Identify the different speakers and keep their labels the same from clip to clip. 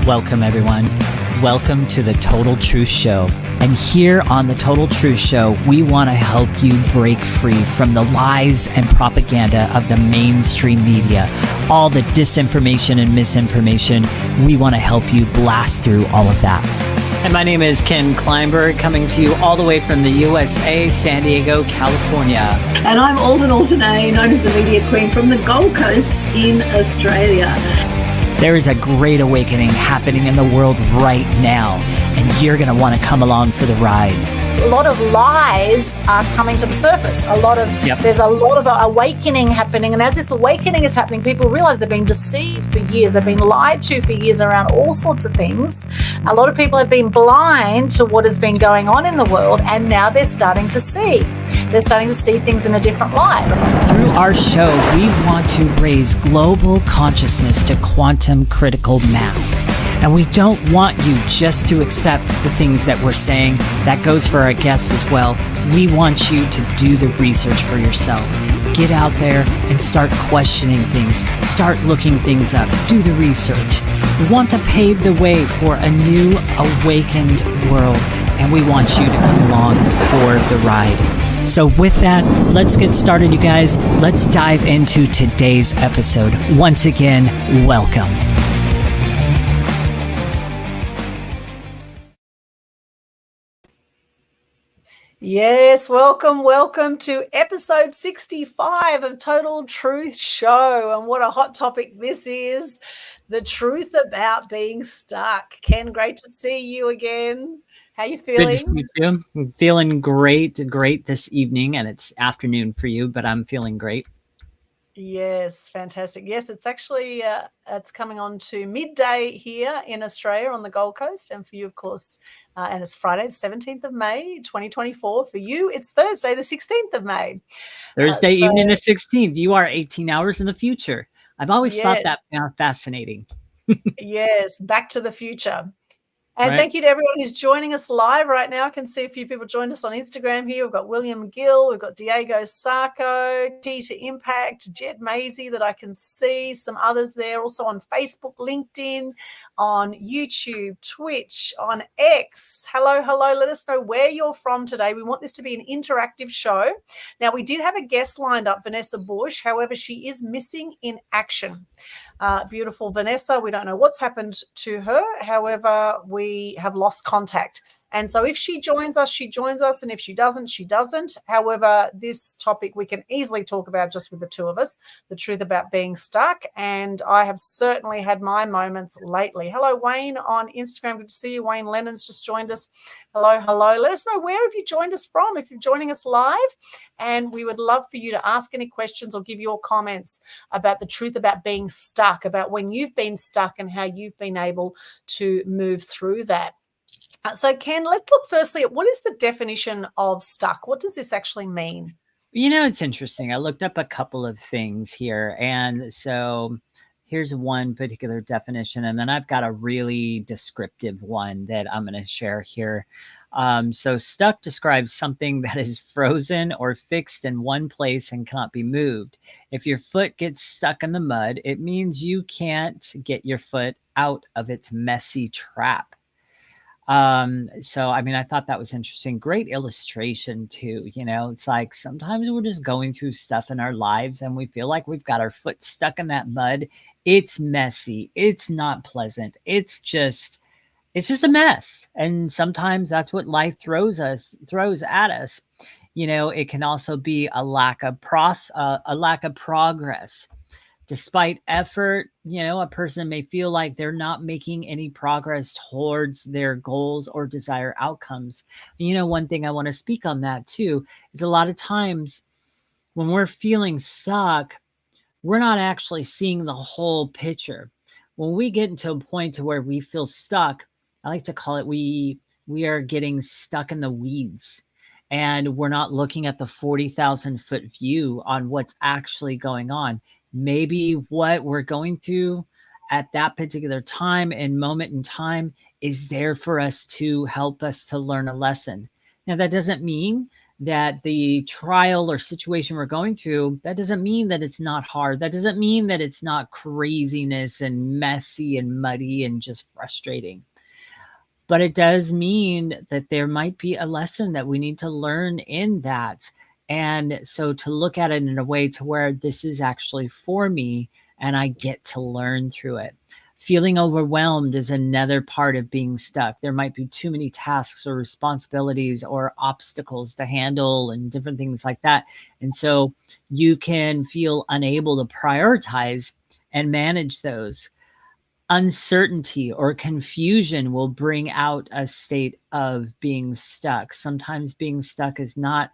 Speaker 1: Welcome, everyone. Welcome to the Total Truth Show. And here on the Total Truth Show, we want to help you break free from the lies and propaganda of the mainstream media, all the disinformation and misinformation. We want to help you blast through all of that. And my name is Ken Kleinberg, coming to you all the way from the USA, San Diego, California.
Speaker 2: And I'm Aldwyn Altuney, known as the Media Queen from the Gold Coast in Australia.
Speaker 1: There is a great awakening happening in the world right now, and you're going to want to come along for the ride.
Speaker 3: A lot of lies are coming to the surface. There's a lot of awakening happening. And as this awakening is happening, people realize they've been deceived for years. They've been lied to for years around all sorts of things. A lot of people have been blind to what has been going on in the world, and now they're starting to see. They're starting to see things in a different light.
Speaker 1: Through our show, we want to raise global consciousness to quantum critical mass. And we don't want you just to accept the things that we're saying. That goes for our guests as well. We want you to do the research for yourself. Get out there and start questioning things. Start looking things up. Do the research. We want to pave the way for a new awakened world. And we want you to come along for the ride. So with that, let's get started, you guys. Let's dive into today's episode. Once again, welcome.
Speaker 3: Yes, welcome to episode 65 of Total Truth Show. And what a hot topic this is, the truth about being stuck. Ken, great to see you again. How you feeling?
Speaker 1: Good to see you too. I'm feeling great this evening, and it's afternoon for you, but I'm feeling great.
Speaker 3: Yes, fantastic. Yes, it's actually it's coming on to midday here in Australia on the Gold Coast, and for you, of course, and it's Friday, the 17th of May, 2024. For you, it's Thursday, the 16th of May.
Speaker 1: Thursday evening the 16th. You are 18 hours in the future. I've always thought that fascinating.
Speaker 3: Yes, back to the future. And
Speaker 1: right.
Speaker 3: Thank you to everyone who's joining us live right now. I can see a few people joined us on Instagram here. We've got William Gill, we've got Diego Sarko, Peter Impact, Jed Maisie that I can see, some others there also on Facebook, LinkedIn, on YouTube, Twitch, on X. Hello. Let us know where you're from today. We want this to be an interactive show. Now, we did have a guest lined up, Vanessa Bush. However, she is missing in action. Beautiful Vanessa. We don't know what's happened to her. However, we have lost contact. And so if she joins us, she joins us. And if she doesn't, she doesn't. However, this topic we can easily talk about just with the two of us, the truth about being stuck. And I have certainly had my moments lately. Hello, Wayne on Instagram. Good to see you. Wayne Lennon's just joined us. Hello. Let us know where have you joined us from if you're joining us live. And we would love for you to ask any questions or give your comments about the truth about being stuck, about when you've been stuck and how you've been able to move through that. So, Ken, let's look firstly at what is the definition of stuck? What does this actually mean?
Speaker 1: You know, it's interesting. I looked up a couple of things here. And so here's one particular definition. And then I've got a really descriptive one that I'm going to share here. So stuck describes something that is frozen or fixed in one place and cannot be moved. If your foot gets stuck in the mud, it means you can't get your foot out of its messy trap. So, I mean, I thought that was interesting. Great illustration too. You know, it's like sometimes we're just going through stuff in our lives and we feel like we've got our foot stuck in that mud. It's messy. It's not pleasant. It's just a mess. And sometimes that's what life throws at us. You know, it can also be a lack of progress. Despite effort, you know, a person may feel like they're not making any progress towards their goals or desired outcomes. You know, one thing I want to speak on that too is a lot of times when we're feeling stuck, we're not actually seeing the whole picture. When we get into a point to where we feel stuck, I like to call it we are getting stuck in the weeds. And we're not looking at the 40,000 foot view on what's actually going on. Maybe what we're going through at that particular time and moment in time is there for us to help us to learn a lesson. Now, that doesn't mean that the trial or situation we're going through, that doesn't mean that it's not hard. That doesn't mean that it's not craziness and messy and muddy and just frustrating. But it does mean that there might be a lesson that we need to learn in that. And so to look at it in a way to where this is actually for me and I get to learn through it. Feeling overwhelmed is another part of being stuck. There might be too many tasks or responsibilities or obstacles to handle and different things like that. And so you can feel unable to prioritize and manage those. Uncertainty or confusion will bring out a state of being stuck. Sometimes being stuck is not,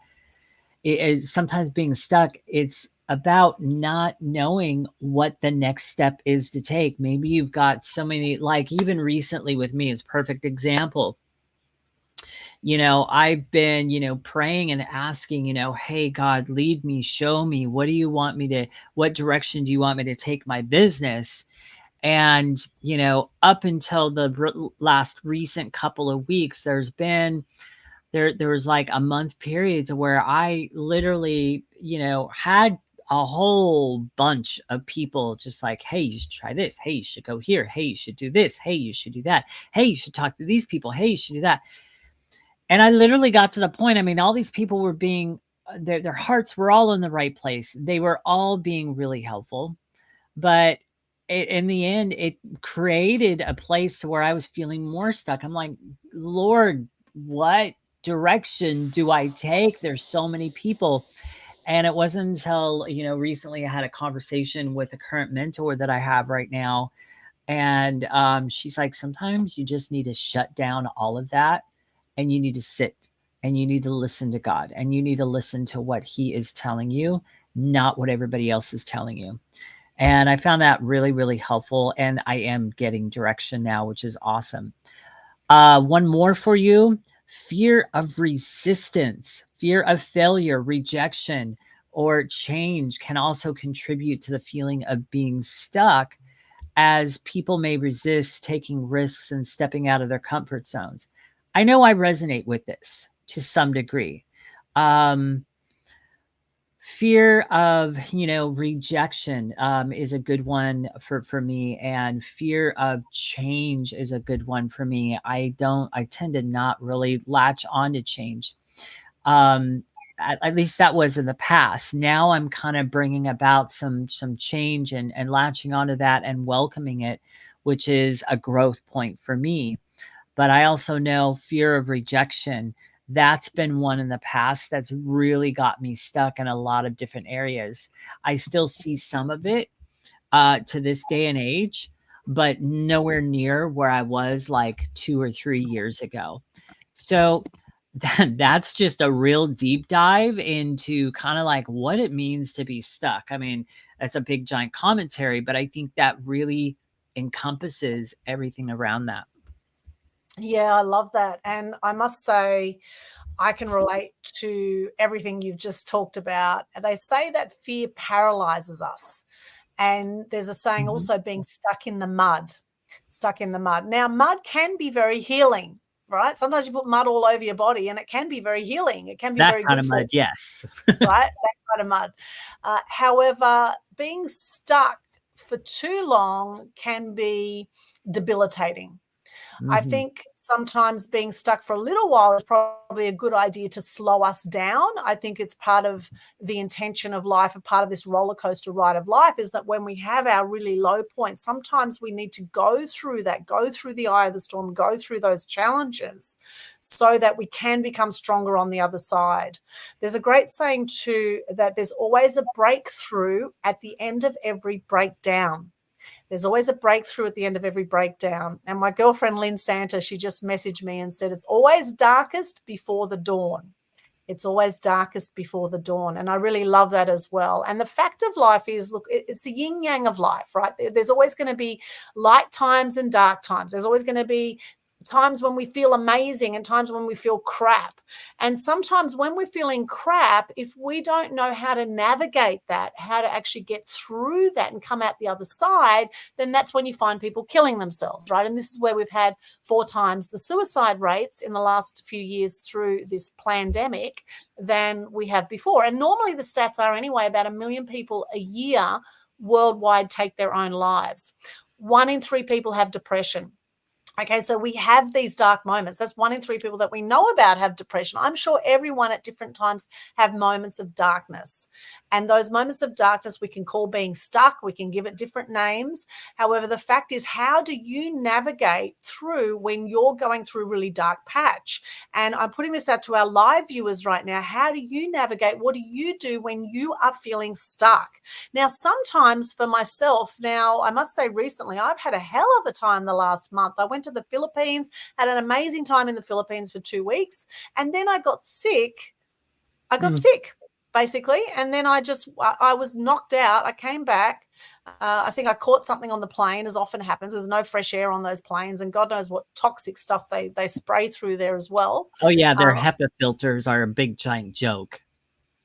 Speaker 1: sometimes being stuck, it's about not knowing what the next step is to take. Maybe you've got so many, like even recently with me is perfect example. I've been, praying and asking, hey, God, lead me, show me, what direction do you want me to take my business? And, up until the last recent couple of weeks, there was like a month period to where I literally, had a whole bunch of people just like, hey, you should try this. Hey, you should go here. Hey, you should do this. Hey, you should do that. Hey, you should talk to these people. Hey, you should do that. And I literally got to the point, I mean, all these people were their hearts were all in the right place. They were all being really helpful. But in the end, it created a place to where I was feeling more stuck. I'm like, Lord, what direction do I take? There's so many people. And it wasn't until, recently I had a conversation with a current mentor that I have right now. And she's like, sometimes you just need to shut down all of that and you need to sit and you need to listen to God and you need to listen to what he is telling you, not what everybody else is telling you. And I found that really, really helpful. And I am getting direction now, which is awesome. One more for you. Fear of resistance, fear of failure, rejection, or change can also contribute to the feeling of being stuck, as people may resist taking risks and stepping out of their comfort zones. I know I resonate with this to some degree. Fear of, rejection is a good one for me, and fear of change is a good one for me. I tend to not really latch on to change. At least that was in the past. Now I'm kind of bringing about some change and latching onto that and welcoming it, which is a growth point for me. But I also know fear of rejection, that's been one in the past that's really got me stuck in a lot of different areas. I still see some of it to this day and age, but nowhere near where I was like 2 or 3 years ago. So that's just a real deep dive into kind of like what it means to be stuck. I mean, that's a big giant commentary, but I think that really encompasses everything around that.
Speaker 3: Yeah, I love that. And I must say, I can relate to everything you've just talked about. They say that fear paralyzes us. And there's a saying
Speaker 1: Mhm.
Speaker 3: also, being stuck in the mud, stuck in the mud. Now, mud can be very healing, right? Sometimes you put mud all over your body and it can be very healing. It can be
Speaker 1: That
Speaker 3: very
Speaker 1: kind
Speaker 3: good
Speaker 1: of
Speaker 3: for
Speaker 1: mud, yes.
Speaker 3: right? That kind of mud. However, being stuck for too long can be debilitating. I
Speaker 1: Mhm.
Speaker 3: think sometimes being stuck for a little while is probably a good idea to slow us down. I think it's part of the intention of life, a part of this roller coaster ride of life is that when we have our really low points, sometimes we need to go through that, go through the eye of the storm, go through those challenges so that we can become stronger on the other side. There's a great saying too that there's always a breakthrough at the end of every breakdown. There's always a breakthrough at the end of every breakdown. And my girlfriend, Lynn Santa, she just messaged me and said, it's always darkest before the dawn. It's always darkest before the dawn. And I really love that as well. And the fact of life is, look, it's the yin yang of life, right? There's always going to be light times and dark times. There's always going to be times when we feel amazing and times when we feel crap. And sometimes when we're feeling crap, if we don't know how to navigate that, how to actually get through that and come out the other side, then that's when you find people killing themselves, right? And this is where we've had 4 times the suicide rates in the last few years through this pandemic than we have before. And normally the stats are anyway about 1 million people a year worldwide take their own lives. 1 in 3 people have depression. Okay, so we have these dark moments. That's 1 in 3 people that we know about have depression. I'm sure everyone at different times have moments of darkness. And those moments of darkness we can call being stuck. We can give it different names. However, the fact is, how do you navigate through when you're going through a really dark patch? And I'm putting this out to our live viewers right now. How do you navigate? What do you do when you are feeling stuck? Now, sometimes for myself, now I must say recently, I've had a hell of a time the last month. I went to the Philippines, had an amazing time in the Philippines for 2 weeks, and then I got sick. Basically, and then I was knocked out. I came back. I think I caught something on the plane, as often happens. There's no fresh air on those planes, and God knows what toxic stuff they spray through there as well.
Speaker 1: Oh yeah, their HEPA filters are a big giant joke.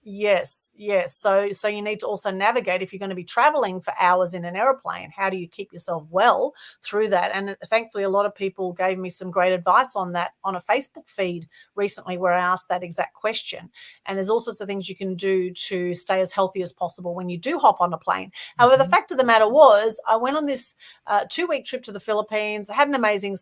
Speaker 3: Yes. So you need to also navigate if you're going to be traveling for hours in an airplane. How do you keep yourself well through that? And thankfully, a lot of people gave me some great advice on that on a Facebook feed recently where I asked that exact question. And there's all sorts of things you can do to stay as healthy as possible when you do hop on a plane. However, the fact of the matter was, I went on this 2-week trip to the Philippines. I had an amazing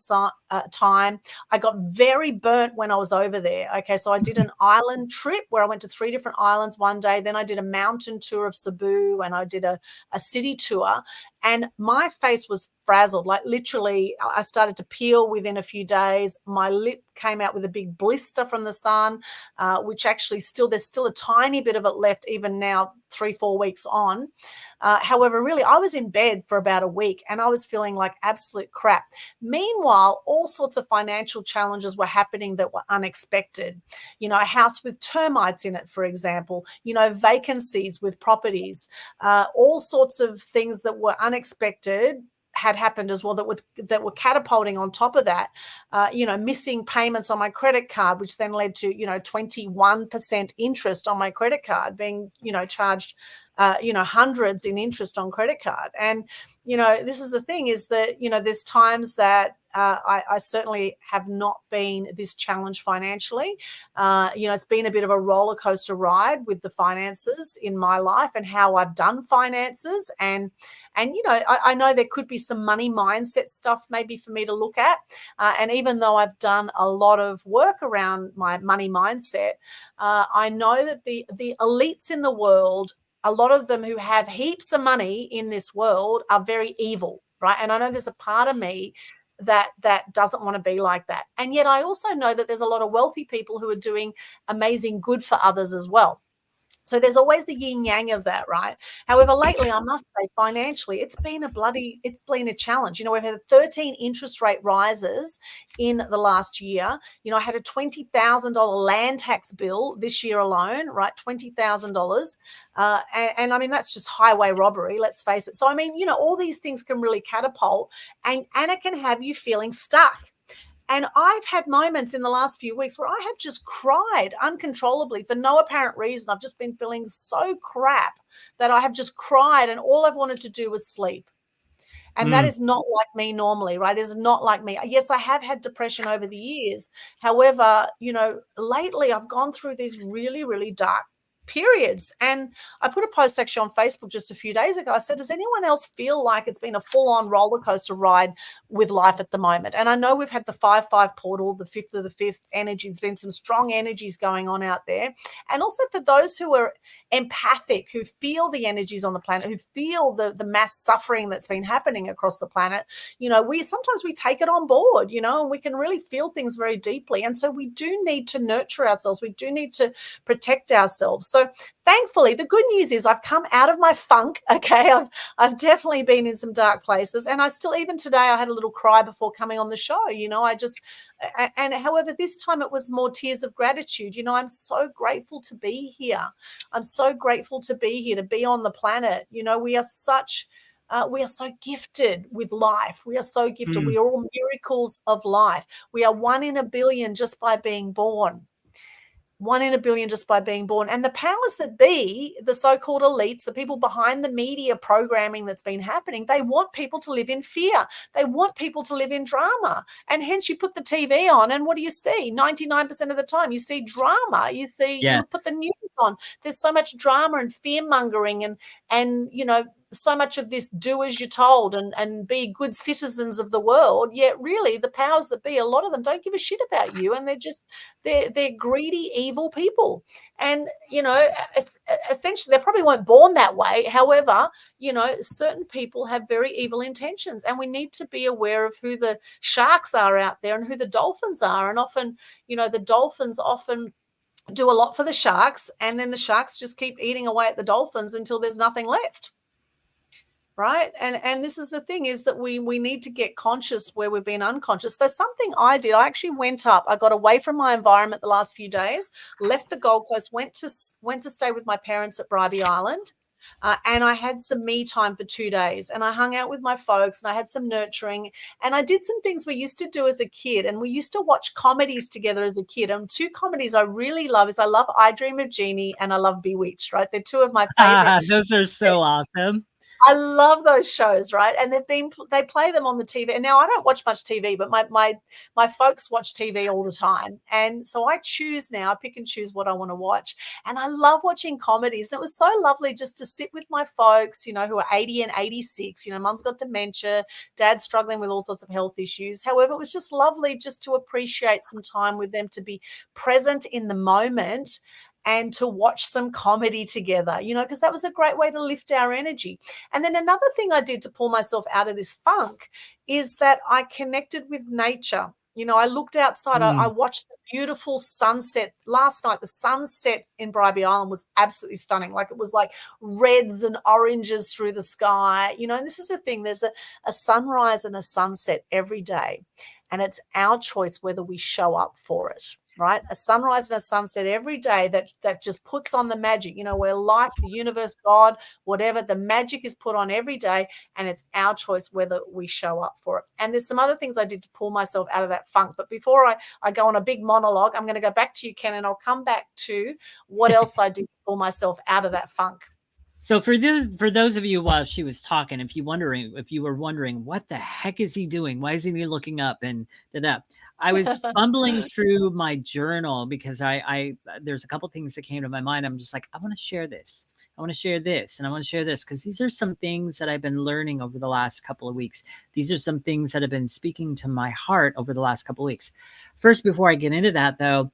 Speaker 3: time. I got very burnt when I was over there. Okay, so I did an island trip where I went to 3 different islands one day. Then I did a mountain tour of Cebu, and I did a city tour, and my face was frazzled. Like literally, I started to peel within a few days. My lip came out with a big blister from the sun, which actually there's still a tiny bit of it left even now, 3-4 weeks on. However, really, I was in bed for about a week and I was feeling like absolute crap. Meanwhile, all sorts of financial challenges were happening that were unexpected. You know, a house with termites in it, for example, vacancies with properties, all sorts of things that were unexpected had happened as well that were catapulting on top of that. Missing payments on my credit card, which then led to 21% interest on my credit card, being charged hundreds in interest on credit card. And this is the thing, is that there's times that I certainly have not been this challenged financially. It's been a bit of a roller coaster ride with the finances in my life and how I've done finances. And I know there could be some money mindset stuff maybe for me to look at. And even though I've done a lot of work around my money mindset, I know that the elites in the world, a lot of them who have heaps of money in this world, are very evil, right? And I know there's a part of me that doesn't want to be like that. And yet I also know that there's a lot of wealthy people who are doing amazing good for others as well. So there's always the yin yang of that, right? However, lately, I must say, financially, it's been a challenge. We've had 13 interest rate rises in the last year. I had a $20,000 land tax bill this year alone, right? $20,000. And I mean, that's just highway robbery, let's face it. So, I mean, all these things can really catapult and it can have you feeling stuck. And I've had moments in the last few weeks where I have just cried uncontrollably for no apparent reason. I've just been feeling so crap that I have just cried, and all I've wanted to do was sleep. And that is not like me normally, right? It is not like me. Yes, I have had depression over the years. However, lately I've gone through these really, really dark periods. And I put a post actually on Facebook just a few days ago. I said, does anyone else feel like it's been a full-on roller coaster ride with life at the moment? And I know we've had the 5-5 portal, the 5th of the 5th energy. There's been some strong energies going on out there. And also for those who are empathic, who feel the energies on the planet, who feel the mass suffering that's been happening across the planet, we sometimes take it on board, and we can really feel things very deeply. And so we do need to nurture ourselves. We do need to protect ourselves. So thankfully, the good news is I've come out of my funk. Okay, I've definitely been in some dark places, and I still, even today, I had a little cry before coming on the show. However, this time it was more tears of gratitude. I'm so grateful to be here. I'm so grateful to be here, to be on the planet. We are such We are so gifted with life. We are so gifted.
Speaker 1: Mm.
Speaker 3: We are all miracles of life. We are 1 in a billion just by being born. 1 in a billion just by being born. And the powers that be, the so-called elites, the people behind the media programming that's been happening, they want people to live in fear. They want people to live in drama. And hence you put the TV on, and what do you see? 99% of the time you see drama. You see, you put the
Speaker 1: Yes.
Speaker 3: news on. There's so much drama and fear mongering, and so much of this do as you're told and be good citizens of the world. Yet really the powers that be, a lot of them don't give a shit about you, and they're greedy, evil people. And essentially they probably weren't born that way. However, certain people have very evil intentions, and we need to be aware of who the sharks are out there and who the dolphins are. And often, the dolphins often do a lot for the sharks, and then the sharks just keep eating away at the dolphins until there's nothing left. Right. And this is the thing, is that we need to get conscious where we've been unconscious. So something I did, I actually went up, I got away from my environment the last few days, left the Gold Coast, went to stay with my parents at Bribie Island. And I had some me time for 2 days, and I hung out with my folks, and I had some nurturing, and I did some things we used to do as a kid. And we used to watch comedies together as a kid. And 2 comedies I really love is I love I Dream of Jeannie and I love Bewitched, right? They're 2 of my favorite.
Speaker 1: Those are so awesome.
Speaker 3: I love those shows, right? And they play them on the TV. And now I don't watch much TV, but my folks watch TV all the time. And so I pick and choose what I want to watch. And I love watching comedies. And it was so lovely just to sit with my folks, who are 80 and 86. Mum's got dementia, dad's struggling with all sorts of health issues. However, it was just lovely just to appreciate some time with them, to be present in the moment, and to watch some comedy together, because that was a great way to lift our energy. And then another thing I did to pull myself out of this funk is that I connected with nature. I looked outside, I watched the beautiful sunset last night. The sunset in Bribie Island was absolutely stunning. Like, it was like reds and oranges through the sky, and this is the thing, there's a sunrise and a sunset every day, and it's our choice whether we show up for it. Right? A sunrise and a sunset every day that just puts on the magic, where life, the universe, God, whatever, the magic is put on every day, and it's our choice whether we show up for it. And there's some other things I did to pull myself out of that funk. But before I go on a big monologue, I'm going to go back to you, Ken, and I'll come back to what else I did to pull myself out of that funk.
Speaker 1: So for those of you, while she was talking, if you were wondering what the heck is he doing? Why isn't he looking up? And I was fumbling through my journal because I there's a couple things that came to my mind. I'm just like, I want to share this. I want to share this, and I want to share this, because these are some things that I've been learning over the last couple of weeks. These are some things that have been speaking to my heart over the last couple of weeks. First, before I get into that, though,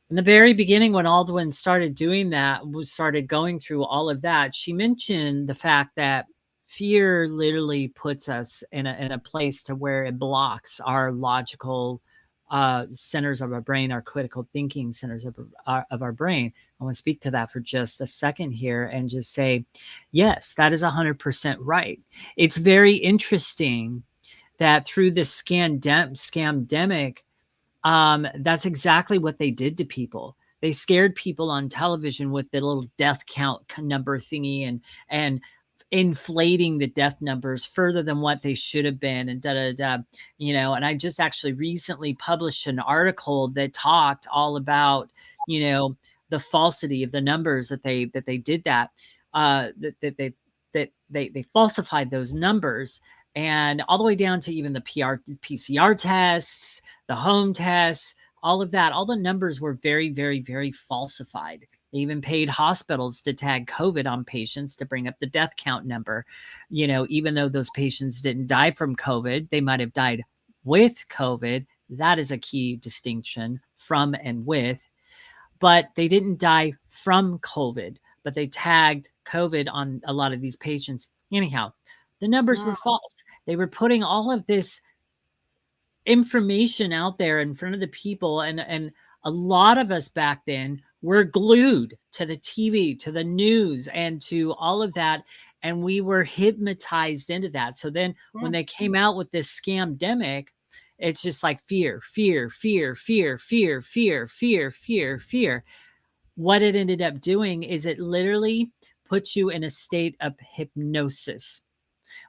Speaker 1: in the very beginning, when Aldwyn started doing that, started going through all of that, she mentioned the fact that fear literally puts us in a place to where it blocks our logical centers of our brain, our critical thinking centers of our brain. I want to speak to that for just a second here and just say, yes, that is 100% right. It's very interesting that through this scamdemic, that's exactly what they did to people. They scared people on television with the little death count number thingy and inflating the death numbers further than what they should have been, and and I just actually recently published an article that talked all about, the falsity of the numbers that they did that they falsified those numbers, and all the way down to even the PCR tests, the home tests, all of that. All the numbers were very, very, very falsified. They even paid hospitals to tag COVID on patients to bring up the death count number. Even though those patients didn't die from COVID, they might have died with COVID. That is a key distinction, from and with. But they didn't die from COVID, but they tagged COVID on a lot of these patients. Anyhow, the numbers were false. They were putting all of this information out there in front of the people, and a lot of us back then were glued to the TV, to the news, and to all of that, and we were hypnotized into that. So then when they came out with this scamdemic, it's just like fear, fear, fear, fear, fear, fear, fear, fear, fear. What it ended up doing is it literally puts you in a state of hypnosis.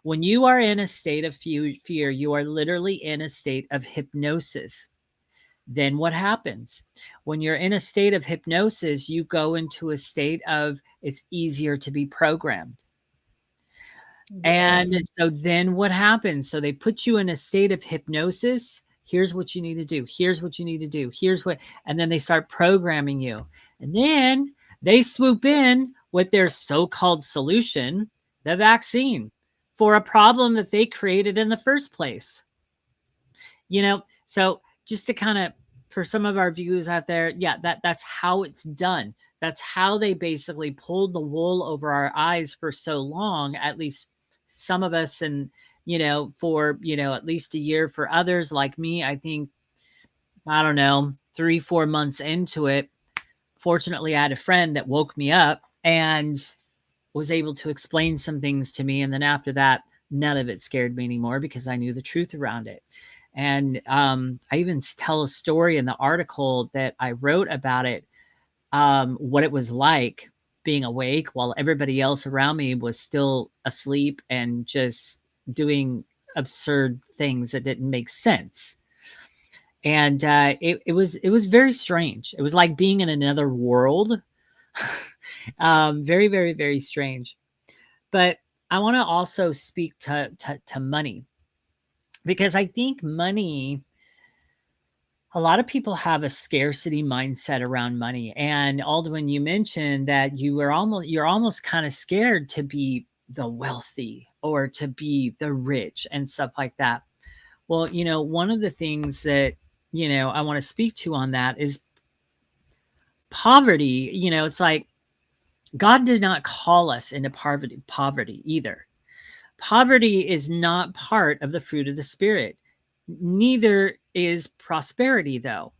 Speaker 1: When you are in a state of fear, you are literally in a state of hypnosis. Then what happens? When you're in a state of hypnosis, you go into a state of it's easier to be programmed. And
Speaker 3: Yes.
Speaker 1: so then what happens? So they put you in a state of hypnosis. Here's what you need to do. Here's what you need to do. Here's what, and then they start programming you. And then they swoop in with their so-called solution, the vaccine, for a problem that they created in the first place. So just to kind of, for some of our viewers out there, yeah, that's how it's done. That's how they basically pulled the wool over our eyes for so long, at least some of us, and for at least a year. For others like me, I think, I don't know, 3-4 months into it, fortunately I had a friend that woke me up and was able to explain some things to me. And then after that, none of it scared me anymore because I knew the truth around it. And I even tell a story in the article that I wrote about it, what it was like being awake while everybody else around me was still asleep and just doing absurd things that didn't make sense. And it was very strange. It was like being in another world. Very, very, very strange. But I want to also speak to money, because I think money, a lot of people have a scarcity mindset around money. And Aldwyn, you mentioned that you're almost kind of scared to be the wealthy or to be the rich and stuff like that. Well, one of the things that, I want to speak to on that is poverty. It's like God did not call us into poverty either. Poverty is not part of the fruit of the Spirit. Neither is prosperity, though.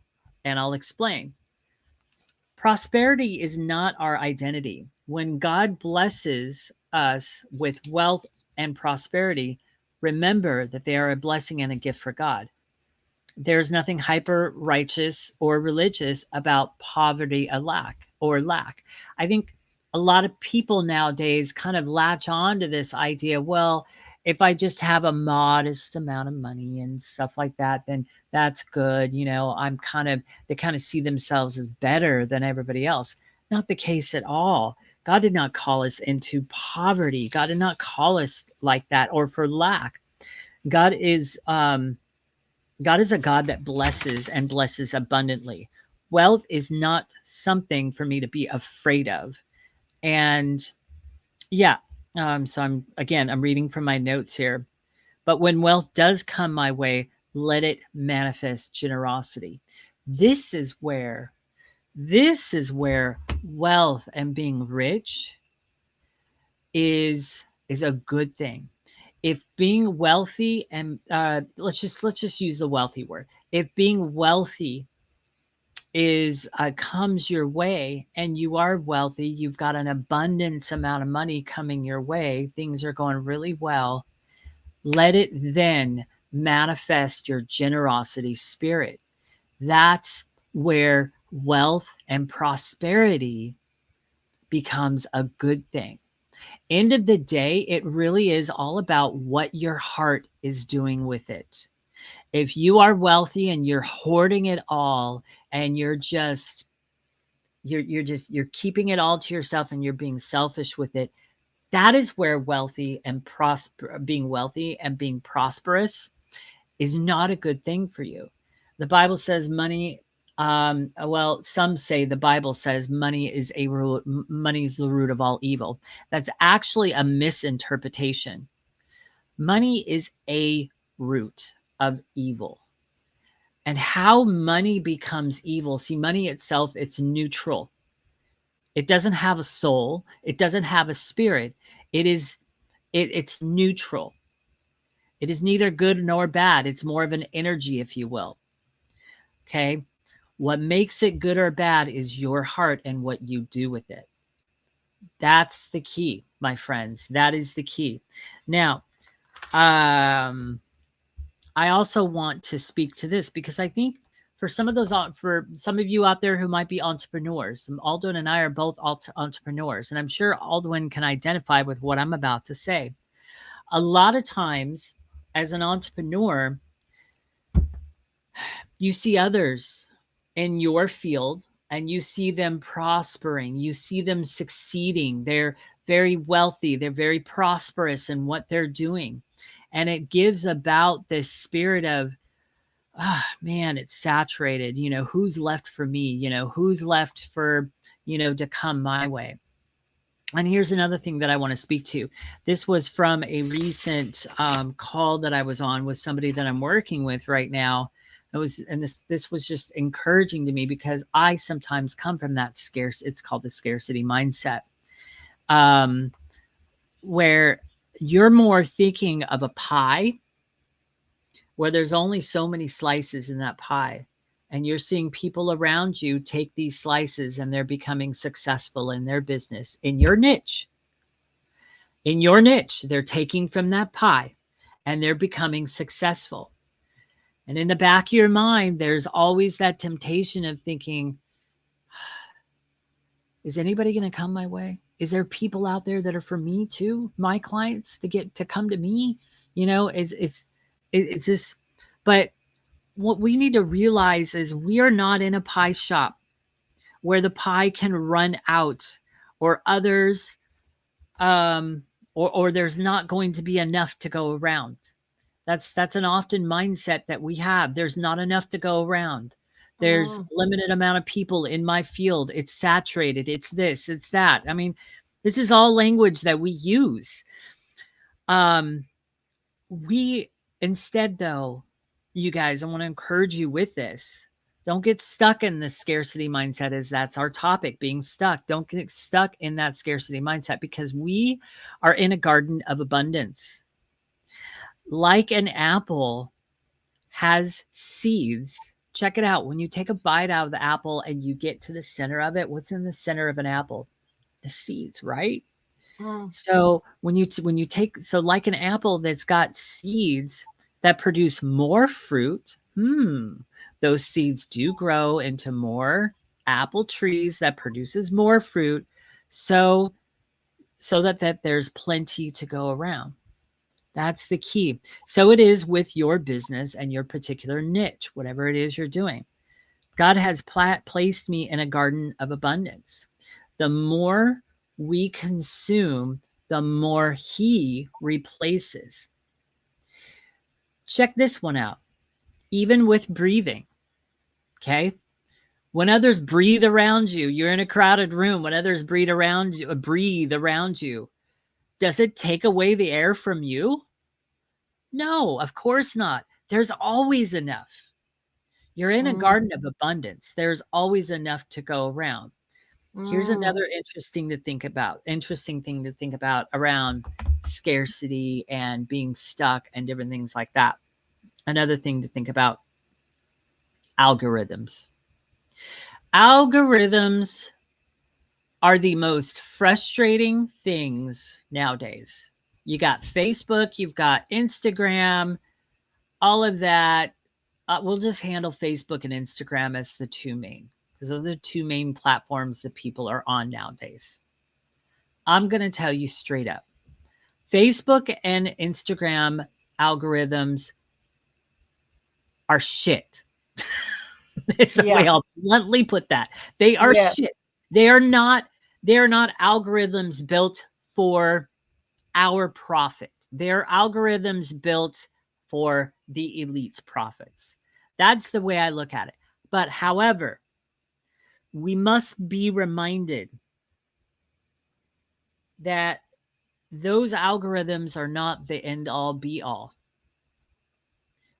Speaker 1: And I'll explain. Prosperity is not our identity. When God blesses us with wealth and prosperity, remember that they are a blessing and a gift for God. There's nothing hyper righteous or religious about poverty or lack. I think a lot of people nowadays kind of latch on to this idea, well, if I just have a modest amount of money and stuff like that, then that's good. They kind of see themselves as better than everybody else. Not the case at all. God did not call us into poverty. God did not call us like that or for lack. God is a God that blesses and blesses abundantly. Wealth is not something for me to be afraid of. And yeah, so I'm reading from my notes here. But when wealth does come my way, let it manifest generosity. This is where wealth and being rich is a good thing. If being wealthy and let's just use the wealthy word. If being wealthy is comes your way and you are wealthy, you've got an abundance amount of money coming your way, things are going really well, let it then manifest your generosity spirit. That's where wealth and prosperity becomes a good thing. End of the day, it really is all about what your heart is doing with it. If you are wealthy and you're hoarding it all and you're keeping it all to yourself and you're being selfish with it, that is where being wealthy and being prosperous is not a good thing for you. The Bible says money, some say the Bible says money is the root of all evil. That's actually a misinterpretation. Money is a root of evil. And how money becomes evil, see, money itself, it's neutral. It doesn't have a soul. It doesn't have a spirit. It's neutral. It is neither good nor bad. It's more of an energy, if you will. Okay. What makes it good or bad is your heart and what you do with it. That's the key, my friends. That is the key. Now, I also want to speak to this because I think for some of you out there who might be entrepreneurs, Aldwyn and I are both entrepreneurs, and I'm sure Aldwyn can identify with what I'm about to say. A lot of times as an entrepreneur, you see others in your field and you see them prospering, you see them succeeding. They're very wealthy, they're very prosperous in what they're doing. And it gives about this spirit of, ah, man, it's saturated. You know, who's left for me? You know, who's left for, to come my way? And here's another thing that I want to speak to. This was from a recent call that I was on with somebody that I'm working with right now. This was just encouraging to me because I sometimes come from that it's called the scarcity mindset, where you're more thinking of a pie where there's only so many slices in that pie. And you're seeing people around you take these slices and they're becoming successful in their business, in your niche. In your niche, they're taking from that pie and they're becoming successful. And in the back of your mind, there's always that temptation of thinking, is anybody going to come my way? Is there people out there that are for me too? My clients to come to me? It's this, but what we need to realize is we are not in a pie shop where the pie can run out or others, or there's not going to be enough to go around. That's an often mindset that we have. There's not enough to go around. There's limited amount of people in my field. It's saturated. It's this, it's that. I mean, this is all language that we use. We instead, though, you guys, I want to encourage you with this. Don't get stuck in the scarcity mindset, as that's our topic, being stuck. Don't get stuck in that scarcity mindset because we are in a garden of abundance. Like an apple has seeds. Check it out. When you take a bite out of the apple and you get to the center of it, what's in the center of an apple? The seeds, right? So when you take, so like an apple that's got seeds that produce more fruit, those seeds do grow into more apple trees that produces more fruit, so that there's plenty to go around. That's the key. So it is with your business and your particular niche, whatever it is you're doing. God has placed me in a garden of abundance. The more we consume, the more he replaces. Check this one out. Even with breathing, okay? When others breathe around you, you're in a crowded room. When others breathe around you, does it take away the air from you? No, of course not. There's always enough. You're in a garden of abundance. There's always enough to go around. Here's another interesting thing to think about around scarcity and being stuck and different things like that. Another thing to think about: algorithms. Algorithms are the most frustrating things nowadays. You got Facebook, you've got Instagram, all of that. We'll just handle Facebook and Instagram as the two main, because those are the two main platforms that people are on nowadays. I'm going to tell you straight up. Facebook and Instagram algorithms are shit. It's the way I'll bluntly put that. They are shit. They are not algorithms built for our profit. They're algorithms built for the elite's profits. That's the way I look at it. But however, we must be reminded that those algorithms are not the end all be all.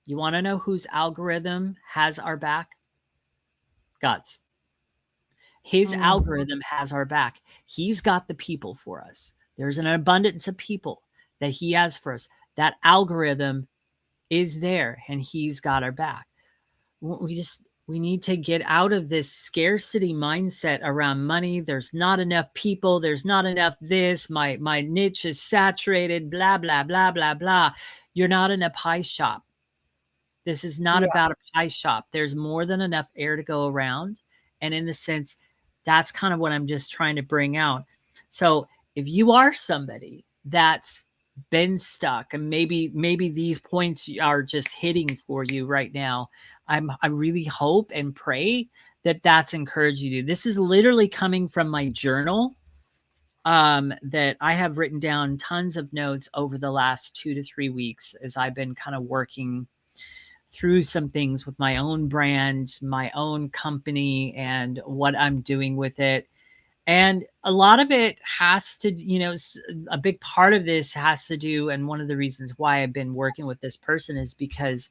Speaker 1: You want to know whose algorithm has our back? God's. His algorithm has our back. He's got the people for us. There's an abundance of people that he has for us. That algorithm is there and he's got our back. We need to get out of this scarcity mindset around money. There's not enough people. There's not enough this. My niche is saturated, blah, blah, blah, blah, blah. You're not in a pie shop. This is not about a pie shop. There's more than enough air to go around. And in the sense, that's kind of what I'm just trying to bring out. So if you are somebody that's been stuck, and maybe these points are just hitting for you right now, I really hope and pray that that's encouraged you. This is literally coming from my journal, that I have written down tons of notes over the last 2 to 3 weeks as I've been kind of working through some things with my own brand, my own company, and what I'm doing with it. And a lot of it has to, a big part of this has to do, and one of the reasons why I've been working with this person is because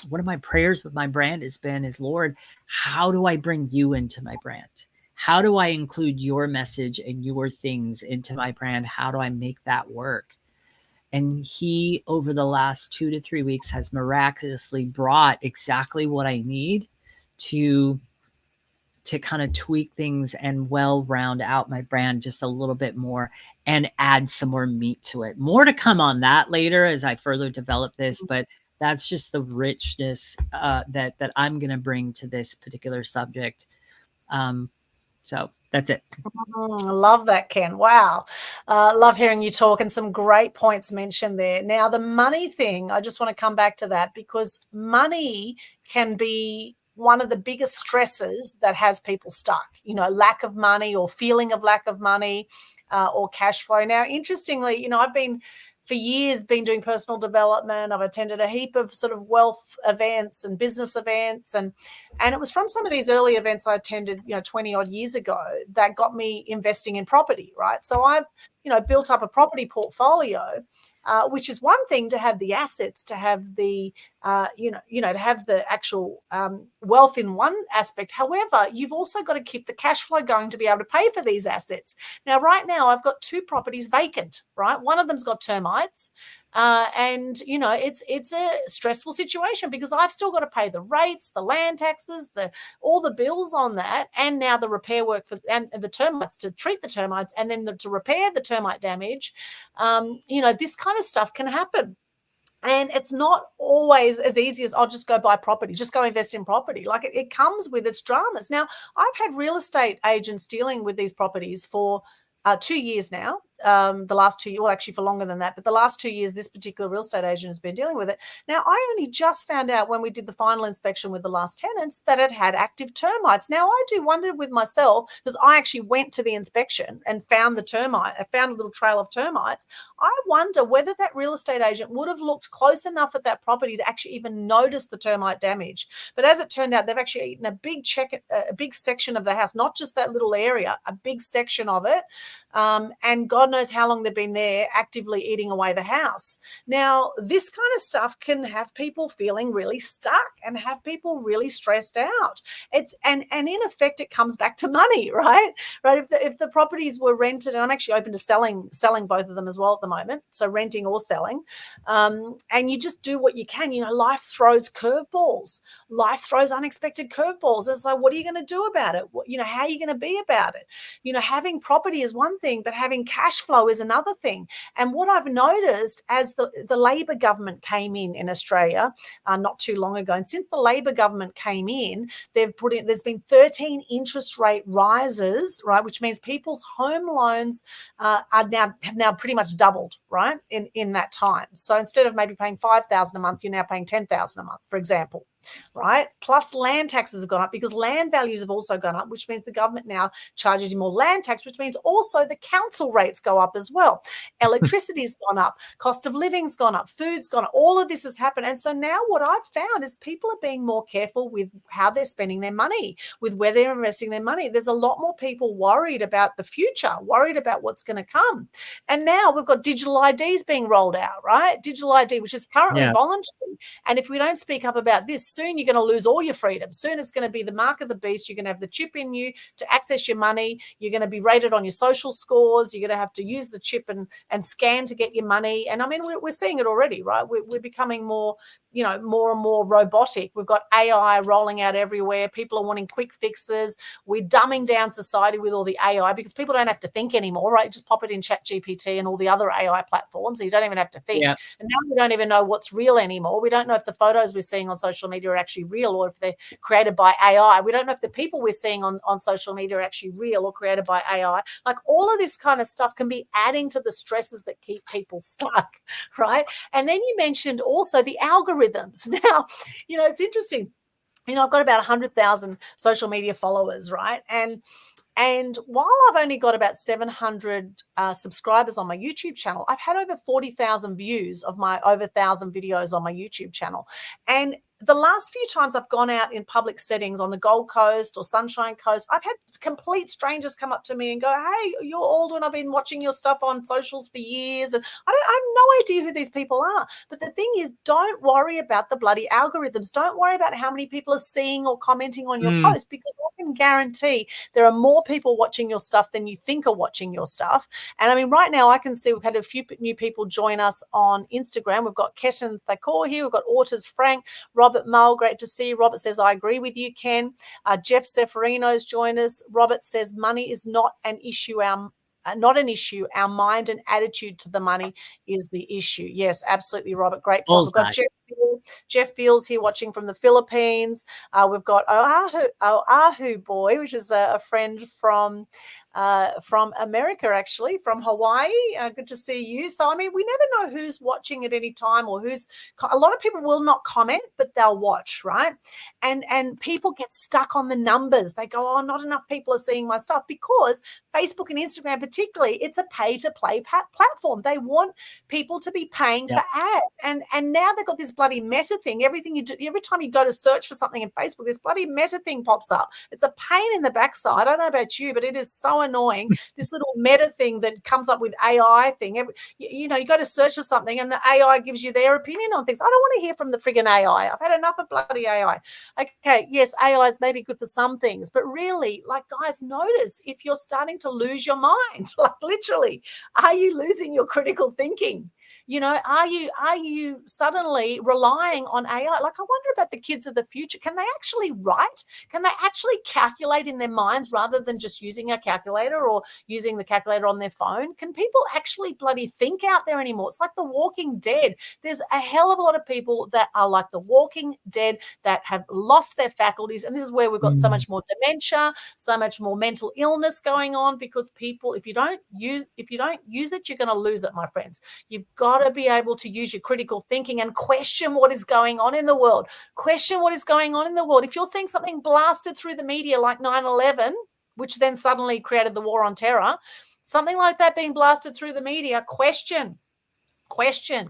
Speaker 1: one of my prayers with my brand is, Lord, how do I bring you into my brand? How do I include your message and your things into my brand? How do I make that work? And he, over the last 2 to 3 weeks, has miraculously brought exactly what I need to kind of tweak things and round out my brand just a little bit more and add some more meat to it. More to come on that later as I further develop this, but that's just the richness that I'm going to bring to this particular subject. So that's it.
Speaker 3: I love that, Ken. Wow. Love hearing you talk, and some great points mentioned there. Now, the money thing, I just want to come back to that, because money can be one of the biggest stresses that has people stuck, lack of money or feeling of lack of money, or cash flow. Now, interestingly, I've been for years been doing personal development. I've attended a heap of sort of wealth events and business events, and it was from some of these early events I attended 20 odd years ago that got me investing in property, right? So I've built up a property portfolio, which is one thing to have the assets, to have the to have the actual wealth in one aspect. However, you've also got to keep the cash flow going to be able to pay for these assets. Now, right now, I've got 2 properties vacant, right? One of them's got termites. And it's a stressful situation because I've still got to pay the rates, the land taxes, all the bills on that, and now the repair work and the termites, to treat the termites, and then to repair the termite damage. This kind of stuff can happen. And it's not always as easy as, I'll just go buy property, just go invest in property. Like it comes with its dramas. Now, I've had real estate agents dealing with these properties for 2 years now. The last 2 years, well, actually for longer than that, but the last 2 years, this particular real estate agent has been dealing with it. Now, I only just found out when we did the final inspection with the last tenants that it had active termites. Now, I do wonder with myself, because I actually went to the inspection and found the termite, I found a little trail of termites. I wonder whether that real estate agent would have looked close enough at that property to actually even notice the termite damage. But as it turned out, they've actually eaten a big section of the house, not just that little area, a big section of it. And God knows how long they've been there actively eating away the house. Now, this kind of stuff can have people feeling really stuck and have people really stressed out. And in effect, it comes back to money, right? Right. If the properties were rented, and I'm actually open to selling both of them as well at the moment, so renting or selling, and you just do what you can. Life throws curveballs. Life throws unexpected curveballs. It's like, what are you going to do about it? How are you going to be about it? Having property is one thing, but having cash flow is another thing. And what I've noticed as the Labor government came in Australia not too long ago, and since the Labor government came in, there's been 13 interest rate rises, right, which means people's home loans have now pretty much doubled, right, in that time. So instead of maybe paying $5,000 a month, you're now paying $10,000 a month, for example. Right. Plus land taxes have gone up because land values have also gone up, which means the government now charges you more land tax, which means also the council rates go up as well. Electricity's gone up, cost of living's gone up, food's gone up. All of this has happened. And so now what I've found is people are being more careful with how they're spending their money, with where they're investing their money. There's a lot more people worried about the future, worried about what's going to come. And now we've got digital IDs being rolled out, right? Digital ID, which is currently voluntary. And if we don't speak up about this, soon you're going to lose all your freedom. Soon it's going to be the mark of the beast. You're going to have the chip in you to access your money. You're going to be rated on your social scores. You're going to have to use the chip and scan to get your money. And I mean, we're seeing it already, right? We're becoming more more and more robotic. We've got AI rolling out everywhere. People are wanting quick fixes. We're dumbing down society with all the AI because people don't have to think anymore, right? Just pop it in ChatGPT and all the other AI platforms. You don't even have to think.
Speaker 1: Yeah.
Speaker 3: And now we don't even know what's real anymore. We don't know if the photos we're seeing on social media are actually real or if they're created by AI. We don't know if the people we're seeing on social media are actually real or created by AI. Like all of this kind of stuff can be adding to the stresses that keep people stuck, right? And then you mentioned also the algorithms. Now, it's interesting. I've got about 100,000 social media followers, right? And while I've only got about 700 subscribers on my YouTube channel, I've had over 40,000 views of my over 1,000 videos on my YouTube channel. And the last few times I've gone out in public settings on the Gold Coast or Sunshine Coast, I've had complete strangers come up to me and go, "Hey, you're Aldwyn. I've been watching your stuff on socials for years." And I have no idea who these people are. But the thing is, don't worry about the bloody algorithms. Don't worry about how many people are seeing or commenting on your post, because I can guarantee there are more people watching your stuff than you think are watching your stuff. And I mean, right now I can see we've had a few new people join us on Instagram. We've got Ketan Thakur here. We've got Autos Frank, Robert Mull, great to see you. Robert says, "I agree with you, Ken." Jeff Seferino's joined us. Robert says, "Money is not an issue. Our mind and attitude to the money is the issue." Yes, absolutely, Robert. Great point. We've got Jeff Fields here watching from the Philippines. We've got Oahu Boy, which is a friend from America, actually, from Hawaii. Good to see you. So, I mean, we never know who's watching at any time or a lot of people will not comment, but they'll watch, right? And people get stuck on the numbers. They go, "Oh, not enough people are seeing my stuff," because Facebook and Instagram particularly, it's a pay-to-play platform. They want people to be paying for ads. And now they've got this bloody meta thing. Everything you do, every time you go to search for something in Facebook, this bloody meta thing pops up. It's a pain in the backside. I don't know about you, but it is so annoying. This little meta thing that comes up with AI thing. You go to search for something and the AI gives you their opinion on things. I don't want to hear from the friggin' AI. I've had enough of bloody AI. Okay, yes, AI is maybe good for some things, but really, like, guys, notice if you're starting to lose your mind. Like, literally, are you losing your critical thinking? Are you suddenly relying on AI? Like, I wonder about the kids of the future. Can they actually write? Can they actually calculate in their minds rather than just using a calculator or using the calculator on their phone? Can people actually bloody think out there anymore? It's like The Walking Dead. There's a hell of a lot of people that are like The Walking Dead that have lost their faculties. And this is where we've got so much more dementia, so much more mental illness going on, because people, if you don't use it, you're going to lose it, my friends. You've got to be able to use your critical thinking and question what is going on in the world. Question what is going on in the world. If you're seeing something blasted through the media like 9/11, which then suddenly created the war on terror, something like that being blasted through the media, question,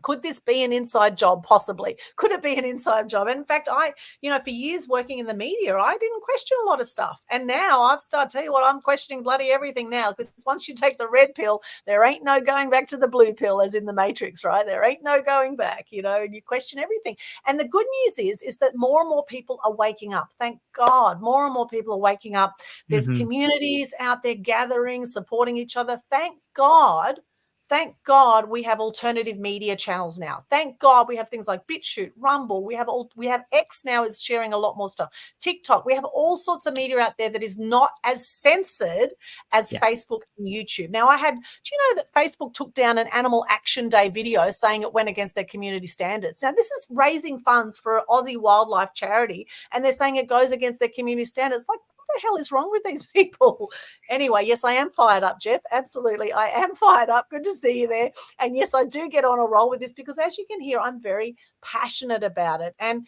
Speaker 3: could this be an inside job? Possibly. Could it be an inside job? And in fact, for years working in the media, I didn't question a lot of stuff. And now I've started, tell you what, I'm questioning bloody everything now, because once you take the red pill, there ain't no going back to the blue pill, as in the Matrix, right? There ain't no going back, and you question everything. And the good news is that more and more people are waking up. Thank God, more and more people are waking up. There's communities out there gathering, supporting each other. Thank God we have alternative media channels now. Thank God we have things like BitChute, Rumble. We have X now is sharing a lot more stuff. TikTok. We have all sorts of media out there that is not as censored as Facebook and YouTube. Now, do you know that Facebook took down an Animal Action Day video saying it went against their community standards? Now, this is raising funds for an Aussie wildlife charity, and they're saying it goes against their community standards. Like, the hell is wrong with these people? Anyway, yes, I am fired up, Jeff. Absolutely. I am fired up. Good to see you there. And yes, I do get on a roll with this because, as you can hear, I'm very passionate about it. And,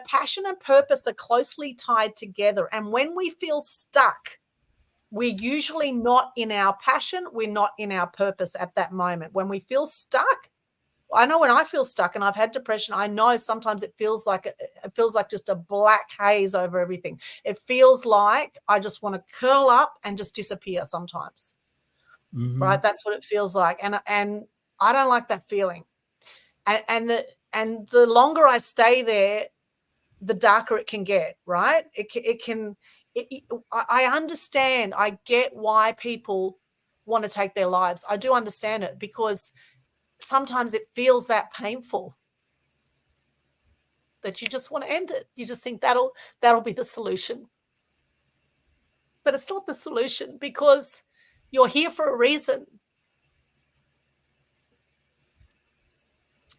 Speaker 3: passion and purpose are closely tied together. And when we feel stuck, we're usually not in our passion. We're not in our purpose at that moment. When we feel stuck, I know when I feel stuck and I've had depression, I know sometimes it feels like just a black haze over everything. It feels like I just want to curl up and just disappear sometimes. Right? That's what it feels like. And I don't like that feeling. And the longer I stay there, the darker it can get, right? I understand. I get why people want to take their lives. I do understand it, because sometimes it feels that painful. that you just want to end it. You just think that'll be the solution. But it's not the solution, because you're here for a reason.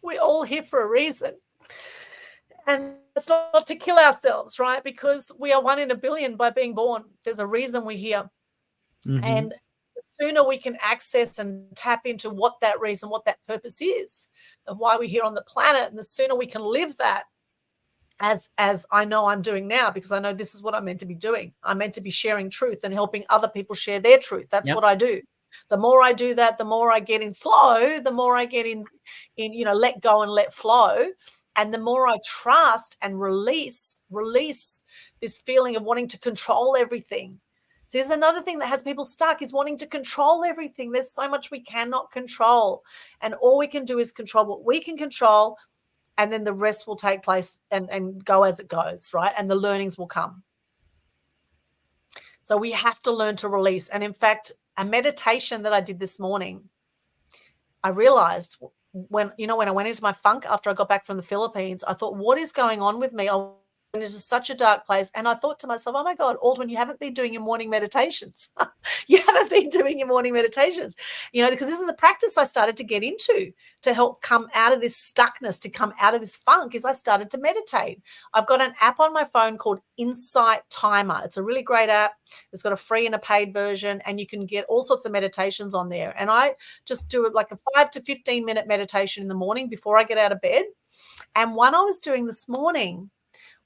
Speaker 3: We're all here for a reason. And it's not to kill ourselves, right? Because we are 1 in a billion by being born. There's a reason we're here.
Speaker 1: Mm-hmm.
Speaker 3: And the sooner we can access and tap into what that reason, what that purpose is, of why we're here on the planet, and the sooner we can live that, as I know I'm doing now, because I know this is what I'm meant to be doing. I'm meant to be sharing truth and helping other people share their truth. That's what I do. The more I do that, the more I get in flow, the more I get in let go and let flow. And the more I trust and release this feeling of wanting to control everything. So there's another thing that has people stuck, is wanting to control everything. There's so much we cannot control. And all we can do is control what we can control. And then the rest will take place and go as it goes, right? And the learnings will come. So we have to learn to release. And in fact, a meditation that I did this morning, I realized when I went into my funk after I got back from the Philippines, I thought, what is going on with me? I went into such a dark place. And I thought to myself, oh my God, Aldwyn, you haven't been doing your morning meditations. You haven't been doing your morning meditations, because this is the practice I started to get into to help come out of this stuckness, to come out of this funk, is I started to meditate. I've got an app on my phone called Insight Timer. It's a really great app. It's got a free and a paid version, and you can get all sorts of meditations on there. And I just do like a 5 to 15 minute meditation in the morning before I get out of bed. And one I was doing this morning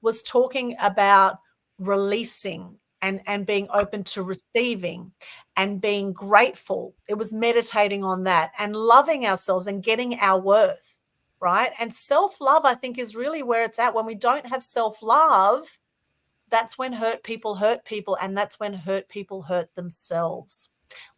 Speaker 3: was talking about releasing and being open to receiving and being grateful. It was meditating on that and loving ourselves and getting our worth, right? And self-love, I think, is really where it's at. When we don't have self-love, that's when hurt people, and that's when hurt people hurt themselves,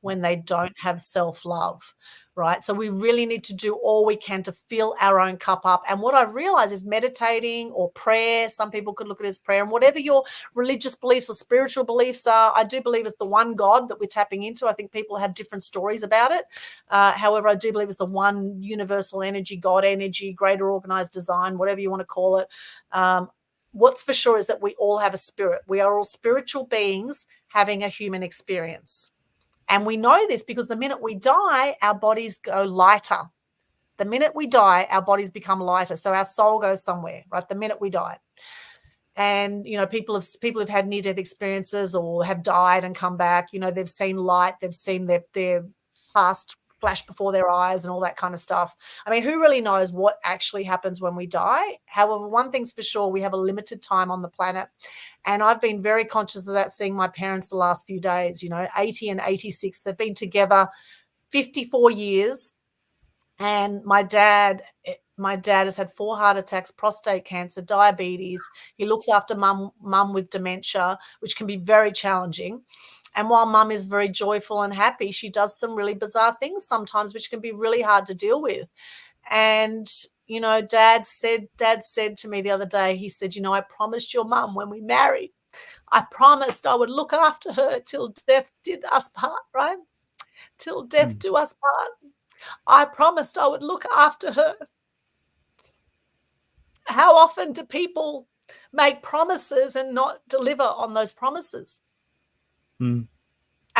Speaker 3: when they don't have self-love, right? So we really need to do all we can to fill our own cup up. And what I realize is meditating or prayer, some people could look at it as prayer, and whatever your religious beliefs or spiritual beliefs are, I do believe it's the one God that we're tapping into. I think people have different stories about it. However, I do believe it's the one universal energy, God energy, greater organized design, whatever you want to call it. What's for sure is that we all have a spirit. We are all spiritual beings having a human experience. And we know this because the minute we die, our bodies go lighter. The minute we die, our bodies become lighter. So our soul goes somewhere, right? The minute we die. And, people have had near-death experiences or have died and come back. They've seen light. They've seen their past flash before their eyes and all that kind of stuff. I mean, who really knows what actually happens when we die? However, one thing's for sure, we have a limited time on the planet. And I've been very conscious of that, seeing my parents the last few days, 80 and 86. They've been together 54 years. And my dad has had 4 heart attacks, prostate cancer, diabetes. He looks after mum with dementia, which can be very challenging. And while mum is very joyful and happy, she does some really bizarre things sometimes, which can be really hard to deal with. And, dad said to me the other day, he said, I promised your mum when we married, I promised I would look after her till death did us part, right? Till death do us part. I promised I would look after her. How often do people make promises and not deliver on those promises? And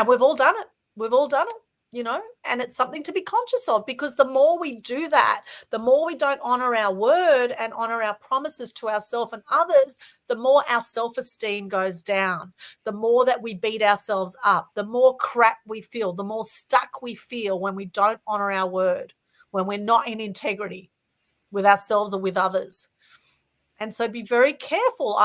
Speaker 3: we've all done it. And it's something to be conscious of, because the more we do that, the more we don't honor our word and honor our promises to ourselves and others, the more our self-esteem goes down, the more that we beat ourselves up, the more crap we feel, the more stuck we feel when we don't honor our word, when we're not in integrity with ourselves or with others. And so be very careful,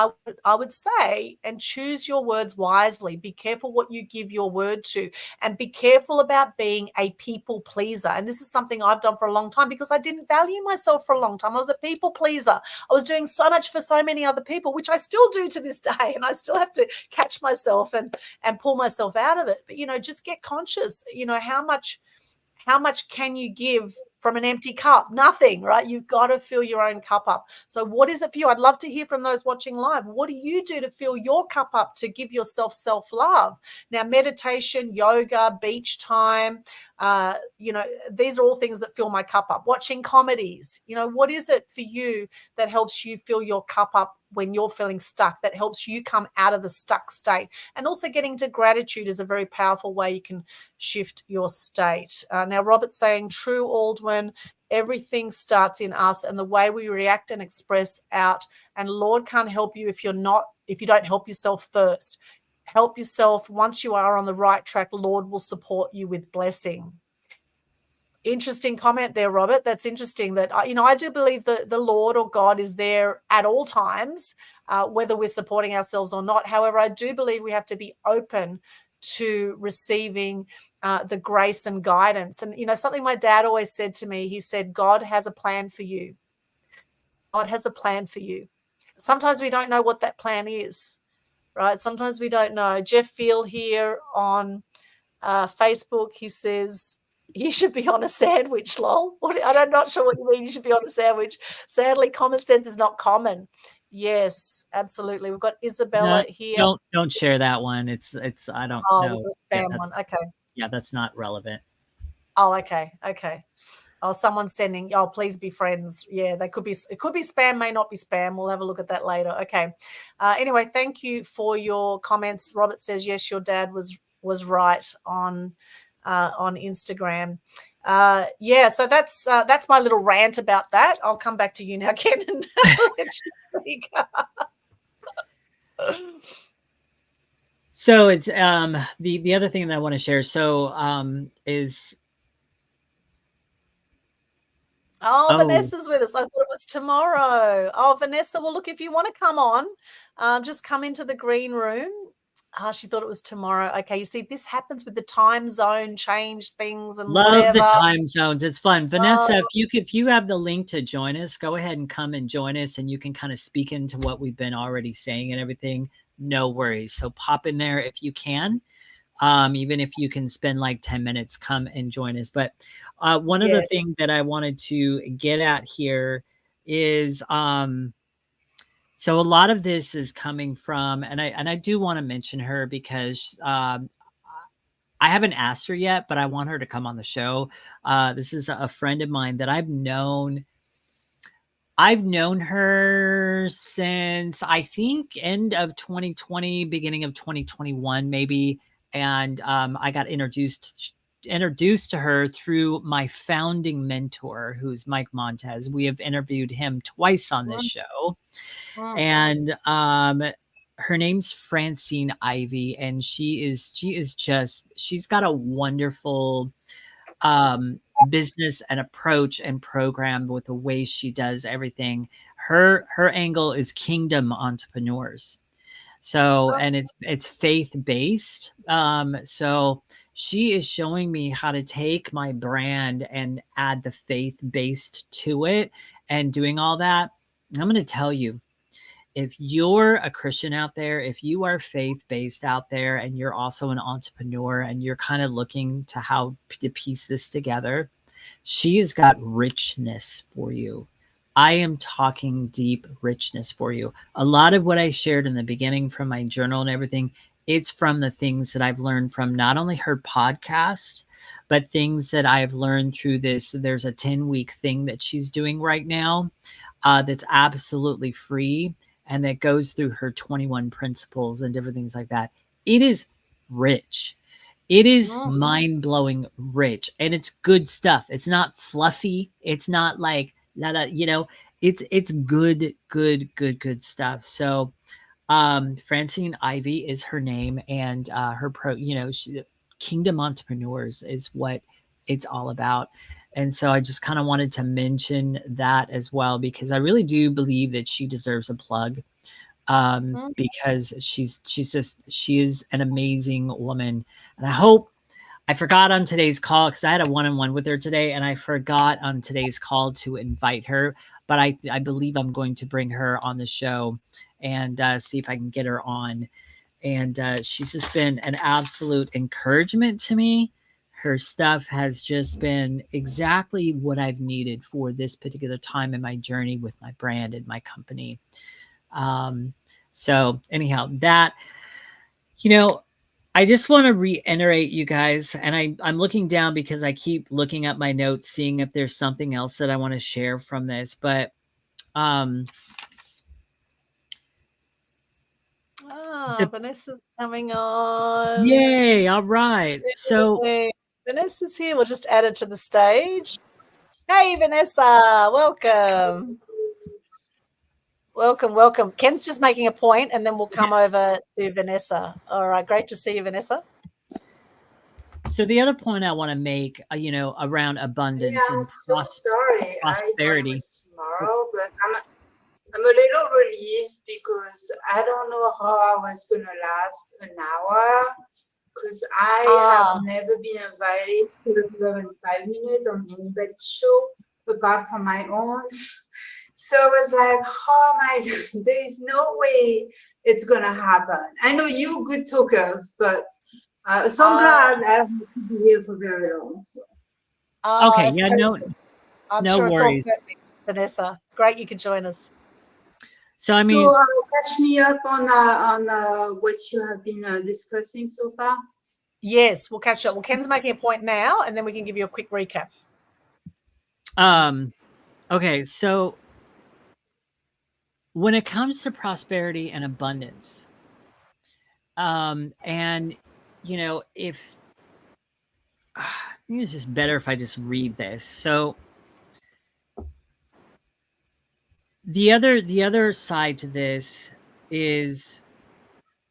Speaker 3: I would say, and choose your words wisely. Be careful what you give your word to, and be careful about being a people pleaser. And this is something I've done for a long time, because I didn't value myself for a long time. I was a people pleaser. I was doing so much for so many other people, which I still do to this day. And I still have to catch myself and pull myself out of it. But, just get conscious, how much can you give from an empty cup? Nothing, right? You've got to fill your own cup up. So what is it for you? I'd love to hear from those watching live. What do you do to fill your cup up, to give yourself self-love? Now, meditation, yoga, beach time, These are all things that fill my cup up. Watching comedies, what is it for you that helps you fill your cup up when you're feeling stuck, that helps you come out of the stuck state? And also getting to gratitude is a very powerful way you can shift your state. Now, Robert's saying, true, Aldwyn, everything starts in us and the way we react and express out. And Lord can't help you if you don't help yourself first. Help yourself. Once you are on the right track, Lord will support you with blessing. Interesting comment there, Robert. That's interesting that, I do believe that the Lord or God is there at all times, whether we're supporting ourselves or not. However, I do believe we have to be open to receiving the grace and guidance. And, something my dad always said to me, he said, God has a plan for you. God has a plan for you. Sometimes we don't know what that plan is, right? Sometimes we don't know. Jeff Field here on Facebook, he says, you should be on a sandwich, lol. I'm not sure what you mean, you should be on a sandwich. Sadly, common sense is not common. Yes, absolutely. We've got Isabella here.
Speaker 1: Don't share that one. It's I don't know.
Speaker 3: Spam one. Okay.
Speaker 1: Yeah, that's not relevant.
Speaker 3: Oh, okay. Oh, someone's sending, please be friends. Yeah, it could be spam, may not be spam. We'll have a look at that later. Okay. Anyway, thank you for your comments. Robert says, yes, your dad was right on Instagram. So that's my little rant about that. I'll come back to you now, Ken, and let you speak.
Speaker 1: So it's the other thing that I want to share. So is
Speaker 3: Vanessa's with us. I thought it was tomorrow. Oh, Vanessa, well, look, if you want to come on, just come into the green room. She thought it was tomorrow. Okay, you see, this happens with the time zone change things and
Speaker 1: love
Speaker 3: whatever.
Speaker 1: the time zones. It's fun. Vanessa, if you have the link to join us, go ahead and come and join us, and you can kind of speak into what we've been already saying and everything. No worries. So pop in there if you can. Even if you can spend like 10 minutes, come and join us. But one of the things that I wanted to get at here is so a lot of this is coming from, and I do want to mention her because I haven't asked her yet, but I want her to come on the show. This is a friend of mine that I've known her since I think end of 2020, beginning of 2021, maybe. And I got introduced to her through my founding mentor, who's Mike Montez. We have interviewed him twice on this show. And her name's Francine Ivy, and she's got a wonderful business and approach and program with the way she does everything. Her angle is kingdom entrepreneurs. So, and it's faith-based. So she is showing me how to take my brand and add the faith-based to it and doing all that. I'm going to tell you, if you're a Christian out there, if you are faith-based out there and you're also an entrepreneur and you're kind of looking to how to piece this together, she has got richness for you. I am talking deep richness for you. A lot of what I shared in the beginning from my journal and everything, it's from the things that I've learned from not only her podcast, but things that I've learned through this. There's a 10-week thing that she's doing right now that's absolutely free, and that goes through her 21 principles and different things like that. It is rich. It is mind-blowing rich, and it's good stuff. It's not fluffy. It's not like, it's good stuff. So Francine Ivy is her name, and her Kingdom Entrepreneurs is what it's all about. And so I just kind of wanted to mention that as well, because I really do believe that she deserves a plug, because she is an amazing woman. And I forgot on today's call, because I had a one-on-one with her today, and I forgot on today's call to invite her, but I believe I'm going to bring her on the show and see if I can get her on. And she's just been an absolute encouragement to me. Her stuff has just been exactly what I've needed for this particular time in my journey with my brand and my company. So anyhow, that, I just want to reiterate, you guys, and I'm looking down because I keep looking at my notes, seeing if there's something else that I want to share from this. But
Speaker 3: Vanessa's coming on.
Speaker 1: yay! All right. So
Speaker 3: Vanessa's here. We'll just add her to the stage. Hey, Vanessa, welcome. Welcome. Ken's just making a point, and then we'll come over to Vanessa. All right, great to see you, Vanessa.
Speaker 1: So the other point I want to make, around abundance and
Speaker 4: so sorry.
Speaker 1: prosperity.
Speaker 4: I thought it was tomorrow, but I'm a little relieved because I don't know how I was gonna last an hour because I have never been invited to more than 5 minutes on anybody's show apart from my own. So I was like, oh my God, there is no way it's gonna happen. I know you good talkers, but so I'm glad I don't have to be here for very long. So.
Speaker 1: Okay, yeah,
Speaker 3: I'm
Speaker 1: no
Speaker 3: sure
Speaker 1: worries.
Speaker 3: It's all perfect, Vanessa. Great, you can join us.
Speaker 1: So I mean,
Speaker 4: catch me up on what you have been discussing so far.
Speaker 3: Yes, we'll catch up. Well, Ken's making a point now, and then we can give you a quick recap.
Speaker 1: Okay, so when it comes to prosperity and abundance, and if I think it's just better if I just read this. So the other side to this is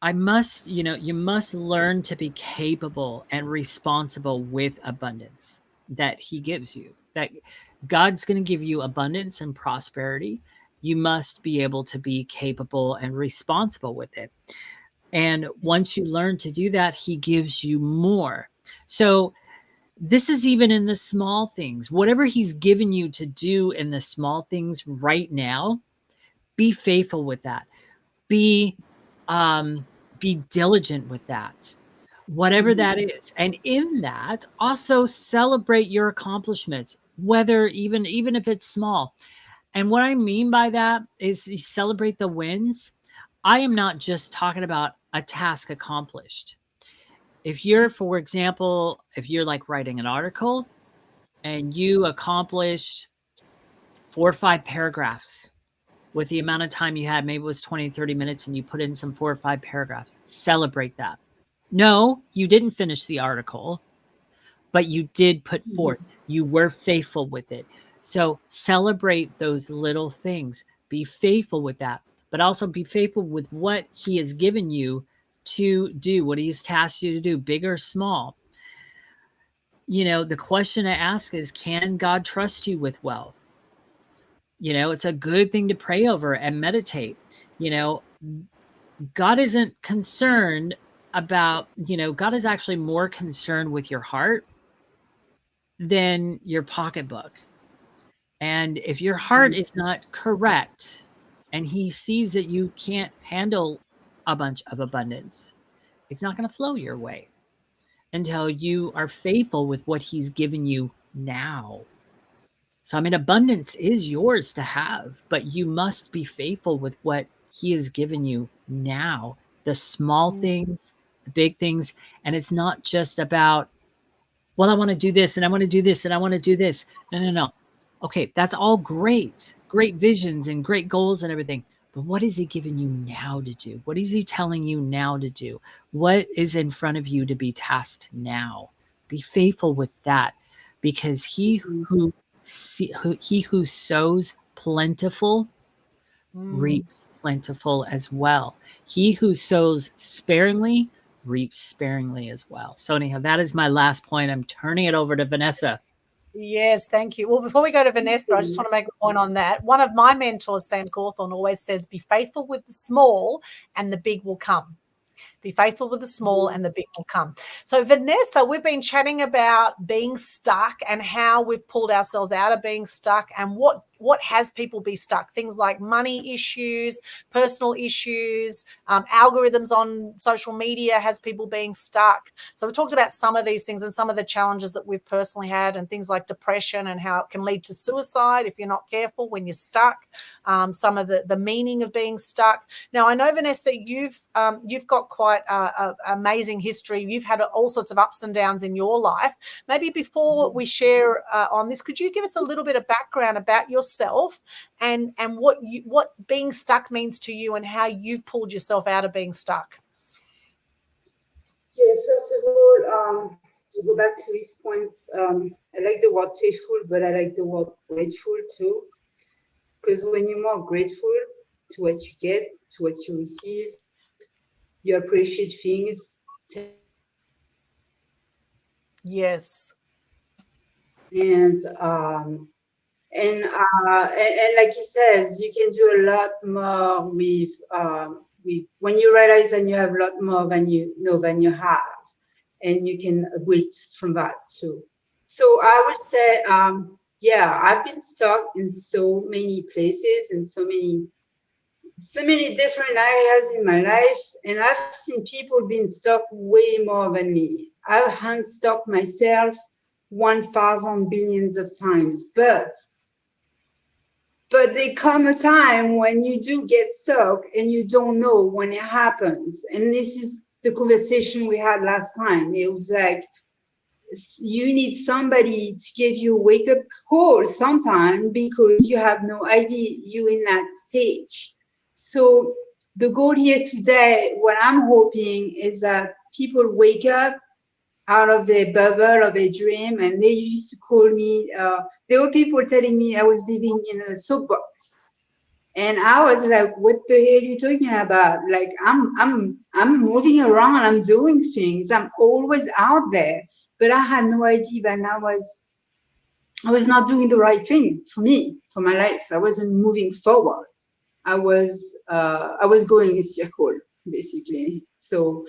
Speaker 1: you must learn to be capable and responsible with abundance that he gives you. That God's going to give you abundance and prosperity. You must be able to be capable and responsible with it. And once you learn to do that, he gives you more. So this is even in the small things. Whatever he's given you to do in the small things right now, be faithful with that. Be diligent with that. Whatever that is. And in that, also celebrate your accomplishments, whether even if it's small. And what I mean by that is you celebrate the wins. I am not just talking about a task accomplished. If you're, for example, if you're like writing an article and you accomplished 4 or 5 paragraphs with the amount of time you had, maybe it was 20, 30 minutes, and you put in some 4 or 5 paragraphs, celebrate that. No, you didn't finish the article, but you did put forth. You were faithful with it. So celebrate those little things. Be faithful with that, but also be faithful with what he has given you to do, what he's tasked you to do, big or small. The question I ask is, can God trust you with wealth? It's a good thing to pray over and meditate. God isn't concerned about, God is actually more concerned with your heart than your pocketbook. And if your heart is not correct and he sees that you can't handle a bunch of abundance, it's not going to flow your way until you are faithful with what he's given you now. So, abundance is yours to have, but you must be faithful with what he has given you now. The small things, the big things. And it's not just about, well, I want to do this and I want to do this and I want to do this. No. Okay, that's all great. Great visions and great goals and everything. But what is he giving you now to do? What is he telling you now to do? What is in front of you to be tasked now? Be faithful with that, because he who sows plentiful reaps plentiful as well. He who sows sparingly reaps sparingly as well. So anyhow, that is my last point. I'm turning it over to Vanessa.
Speaker 3: Yes, thank you. Well, before we go to Vanessa, I just want to make a point on that. One of my mentors, Sam Cawthorn, always says, be faithful with the small and the big will come. Be faithful with the small and the big will come. So, Vanessa, we've been chatting about being stuck and how we've pulled ourselves out of being stuck and what has people be stuck. Things like money issues, personal issues, algorithms on social media has people being stuck. So we talked about some of these things and some of the challenges that we've personally had, and things like depression and how it can lead to suicide if you're not careful when you're stuck. Some of the meaning of being stuck. Now, I know, Vanessa, you've got quite quite amazing history. You've had all sorts of ups and downs in your life. Maybe before we share on this, could you give us a little bit of background about yourself and what being stuck means to you and how you've pulled yourself out of being stuck?
Speaker 4: Yeah, first of all, to go back to his point, I like the word faithful, but I like the word grateful too. Because when you're more grateful to what you get, to what you receive, you appreciate things.
Speaker 3: Yes.
Speaker 4: And like he says, you can do a lot more with when you realize that you have a lot more than you have, and you can build from that too. So I would say, yeah, I've been stuck in so many places and so many different areas in my life, and I've seen people being stuck way more than me. I've unstuck myself 1,000 billions of times, but there come a time when you do get stuck and you don't know when it happens. And this is the conversation we had last time. It was like, you need somebody to give you a wake-up call sometime, because you have no idea you're in that stage. So the goal here today, what I'm hoping, is that people wake up out of their bubble, of a dream. And they used to call me, there were people telling me I was living in a soapbox. And I was like, what the hell are you talking about? Like, I'm moving around, I'm doing things, I'm always out there. But I had no idea that I was not doing the right thing for me, for my life. I wasn't moving forward. I was going in a circle, basically. So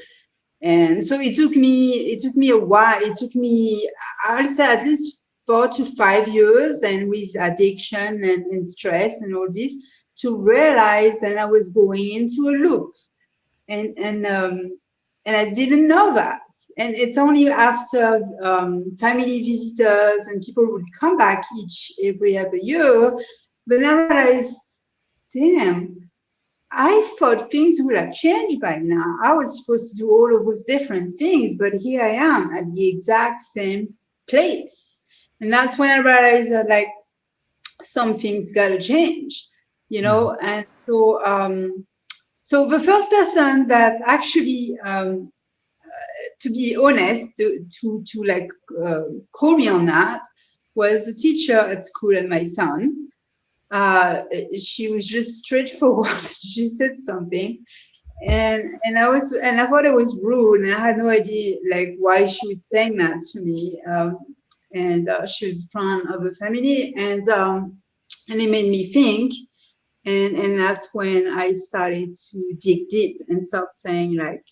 Speaker 4: it took me a while. It took me, I'll say, at least 4 to 5 years, and with addiction and stress and all this, to realize that I was going into a loop. And I didn't know that. And it's only after family visitors and people would come back every other year, but I realized, damn, I thought things would have changed by now. I was supposed to do all of those different things, but here I am at the exact same place. And that's when I realized that, like, some things got to change, you know? And so, so the first person that actually, to be honest, to like call me on that, was a teacher at school and my son. She was just straightforward. She said something, and I thought it was rude, and I had no idea like why she was saying that to me. And she was a friend of the family, and it made me think. And that's when I started to dig deep and start saying, like,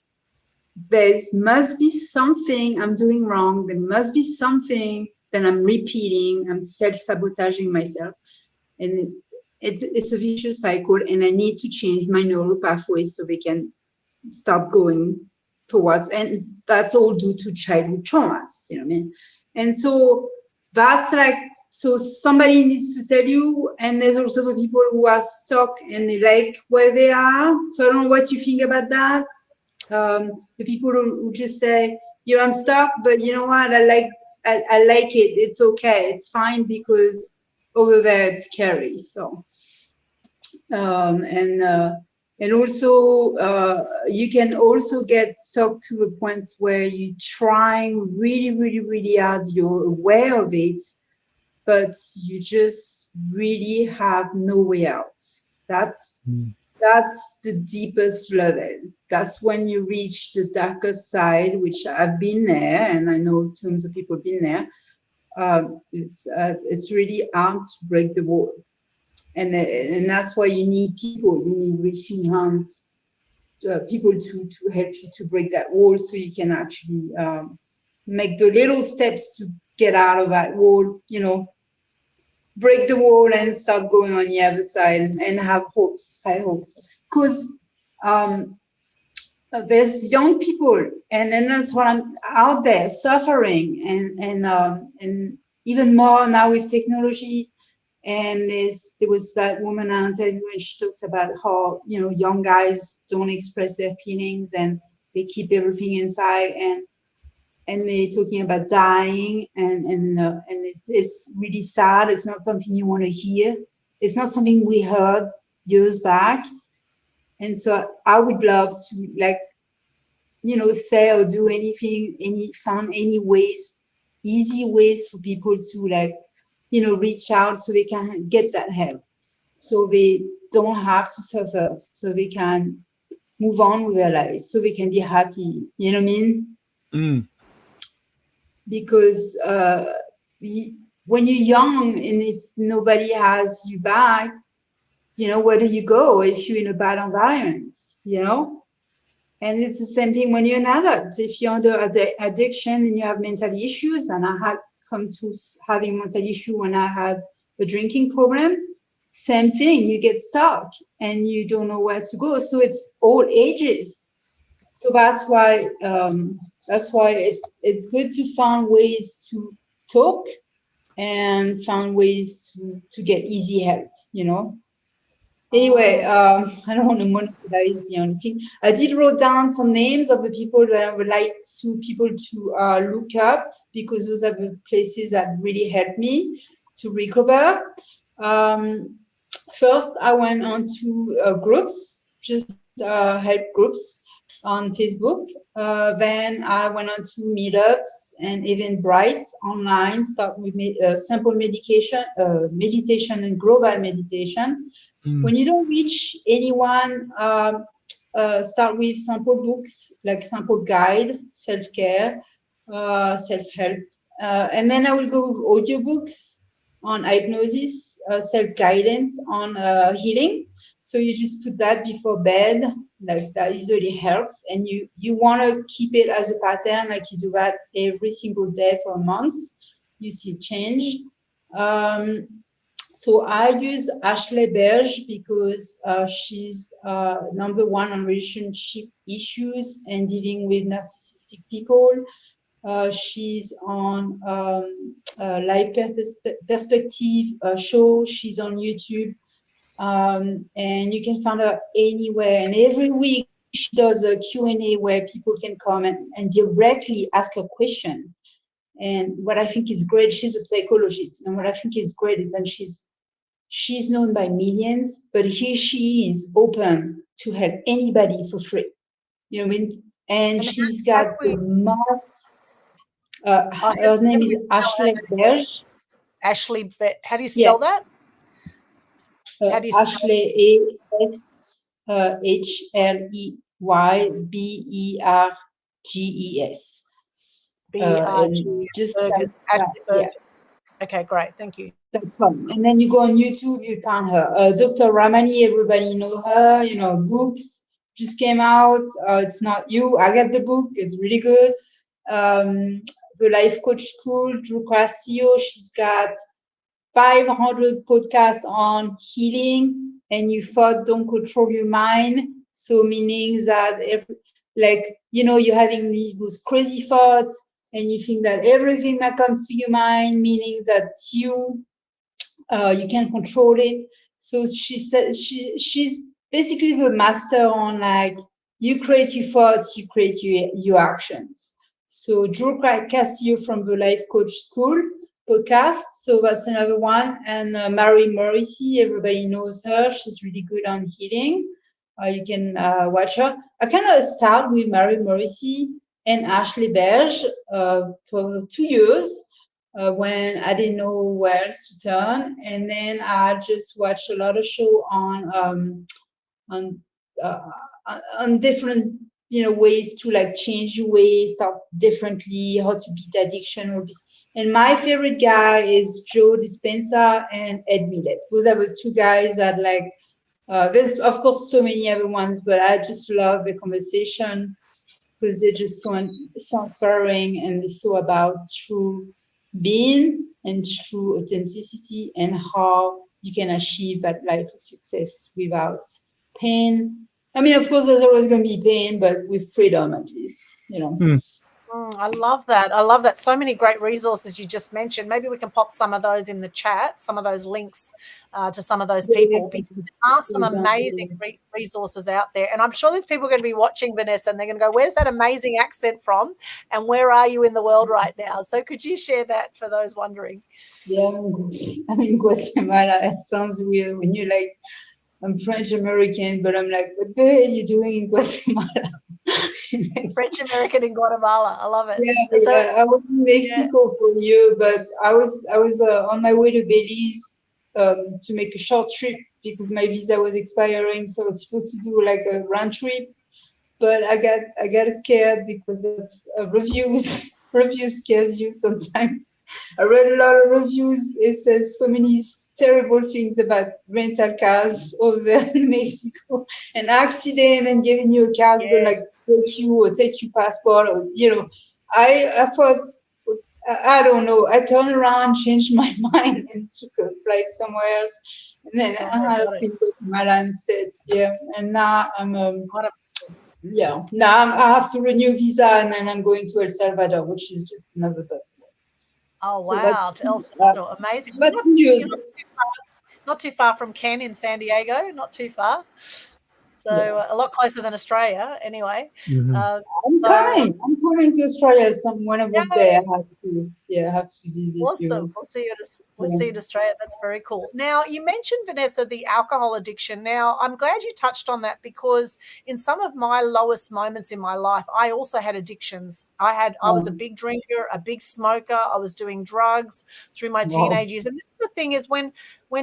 Speaker 4: there must be something I'm doing wrong. There must be something that I'm repeating. I'm self-sabotaging myself. And it's a vicious cycle. And I need to change my neural pathways so they can start going towards. And that's all due to childhood traumas, you know what I mean? And so that's like, so somebody needs to tell you. And there's also the people who are stuck and they like where they are. So I don't know what you think about that. The people who just say, "Yeah, I'm stuck, but you know what? I like it. It's okay. It's fine because over there it's scary." So, and also you can also get stuck to a point where you're trying really, really, really hard. You're aware of it, but you just really have no way out. That's the deepest level. That's when you reach the darkest side, which I've been there, and I know tons of people have been there. It's really hard to break the wall, and that's why you need people. You need reaching hands, people to help you to break that wall, so you can actually make the little steps to get out of that wall. You know, break the wall and start going on the other side, and have hopes, high hopes. Because there's young people, and that's what I'm out there suffering, and even more now with technology. And there was that woman I interviewed, and she talks about how, you know, young guys don't express their feelings, and they keep everything inside, and they're talking about dying, and it's really sad. It's not something you want to hear. It's not something we heard years back. And so I would love to, like, say or do anything, find any ways, easy ways for people to, like, reach out so they can get that help, so they don't have to suffer, so they can move on with their lives, so they can be happy. You know what I mean?
Speaker 1: Mm.
Speaker 4: Because when you're young and if nobody has you back, where do you go if you're in a bad environment? And it's the same thing when you're an adult. If you're under addiction and you have mental issues, then I had come to having mental issue when I had a drinking problem. Same thing, you get stuck and you don't know where to go. So it's all ages. So that's why it's good to find ways to talk and find ways to get easy help. Anyway, I don't want to monopolize the only thing. I did wrote down some names of the people that I would like people to look up, because those are the places that really helped me to recover. First, I went on to groups, just help groups on Facebook. Then I went on to meetups and Eventbrite online, start with simple meditation and global meditation. When you don't reach anyone, start with sample books, like sample guide, self-care, self-help. And then I will go with audiobooks on hypnosis, self-guidance, on healing. So you just put that before bed, like that usually helps. And you want to keep it as a pattern, like you do that every single day for a month, you see change. So I use Ashley Berge because she's number one on relationship issues and dealing with narcissistic people. She's on Life Perspective show. She's on YouTube. And you can find her anywhere. And every week she does a Q&A where people can come and directly ask a question. And what I think is great, she's a psychologist. And what I think is great is that she's known by millions, but she is open to help anybody for free. You know what I mean? And she's got the most, her name is Ashley Berge.
Speaker 3: Ashley, how do you spell that?
Speaker 4: Ashley, ASHLEY BERGES.
Speaker 3: Burgess. Okay, great. Thank you.
Speaker 4: And then you go on YouTube, you find her. Dr. Ramani, everybody know her. Books just came out. It's Not You. I got the book. It's really good. The Life Coach School, Drew Castillo. She's got 500 podcasts on healing. And you thought, don't control your mind. So meaning that you're having those crazy thoughts, and you think that everything that comes to your mind, meaning that you can't control it. So she said she's basically the master on, like, you create your thoughts, you create your actions. So Drew Castillo from the Life Coach School podcast. So that's another one. And Mary Morrissey, everybody knows her. She's really good on healing. You can watch her. I kind of start with Mary Morrissey and Ashley Berge for 2 years when I didn't know where else to turn, and then I just watched a lot of show on different ways to, like, change your ways, start differently, how to beat addiction. And my favorite guy is Joe Dispenza and Ed Millett. Those are the two guys that, like, there's of course so many other ones, but I just love the conversation because they're just so inspiring, and they're so about true being and true authenticity and how you can achieve that life of success without pain. I mean, of course, there's always going to be pain, but with freedom, at least.
Speaker 3: I love that. I love that. So many great resources you just mentioned. Maybe we can pop some of those in the chat, some of those links to some of those people, because there are some amazing resources out there. And I'm sure there's people going to be watching, Vanessa, and they're going to go, where's that amazing accent from? And where are you in the world right now? So could you share that for those wondering?
Speaker 4: Yeah, I'm in Guatemala. It sounds weird when you're like, I'm French American, but I'm like, what the hell are you doing in Guatemala?
Speaker 3: French American in Guatemala. I love it.
Speaker 4: Yeah,
Speaker 3: So,
Speaker 4: I was in Mexico for a year, but I was on my way to Belize to make a short trip because my visa was expiring, so I was supposed to do like a round trip, but I got scared because of reviews. Reviews scares you sometimes. I read a lot of reviews. It says so many terrible things about rental cars over in Mexico, an accident and giving you a car to like take you or take your passport, or I thought, I don't know. I turned around, changed my mind, and took a flight somewhere else. And then I had a thing with Guatemala instead. Yeah, and now I'm I have to renew visa, and then I'm going to El Salvador, which is just another person.
Speaker 3: Oh, wow. To El Salvador. Amazing. Not too far from Ken in San Diego, not too far. So a lot closer than Australia anyway.
Speaker 4: I'm coming to Australia when I was there. I have to visit you.
Speaker 3: Awesome. We'll see you in Australia. That's very cool. Now, you mentioned, Vanessa, the alcohol addiction. Now, I'm glad you touched on that, because in some of my lowest moments in my life, I also had addictions. I was a big drinker, a big smoker. I was doing drugs through my teenage years. And this is the thing, is when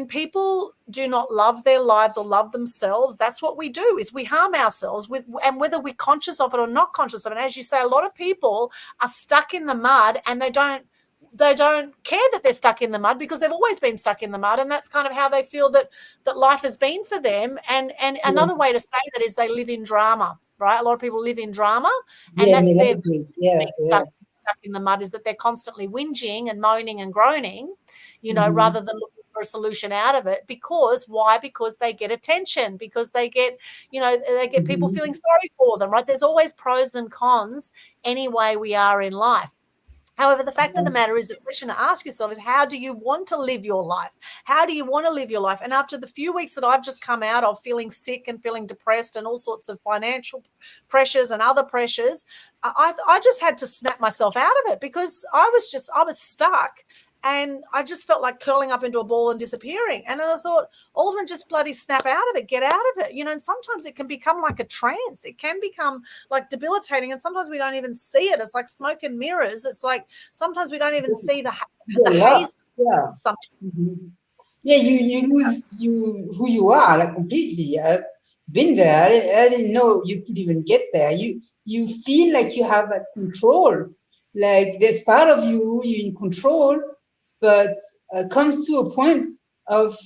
Speaker 3: people do not love their lives or love themselves, that's what we do, is we harm ourselves and whether we're conscious of it or not conscious of it. And as you say, a lot of people are stuck in the mud, and they don't care that they're stuck in the mud, because they've always been stuck in the mud, and that's kind of how they feel that life has been for them. And another way to say that is they live in drama, right? A lot of people live in drama, and that's their stuck in the mud, is that they're constantly whinging and moaning and groaning, rather than looking for a solution out of it. Because why? Because they get attention, because they get people feeling sorry for them, right? There's always pros and cons any way we are in life. However, the fact of the matter is, the question to ask yourself is, how do you want to live your life? How do you want to live your life? And after the few weeks that I've just come out of feeling sick and feeling depressed and all sorts of financial pressures and other pressures, I just had to snap myself out of it, because I was stuck. And I just felt like curling up into a ball and disappearing. And then I thought, Aldwyn, just bloody snap out of it, get out of it. And sometimes it can become like a trance. It can become like debilitating. And sometimes we don't even see it. It's like smoke and mirrors. It's like sometimes we don't even see the haze.
Speaker 4: Yeah. Yeah, you lose who you are, like, completely. I've been there. I didn't know you could even get there. You feel like you have that control. Like there's part of you're in control. But comes to a point of,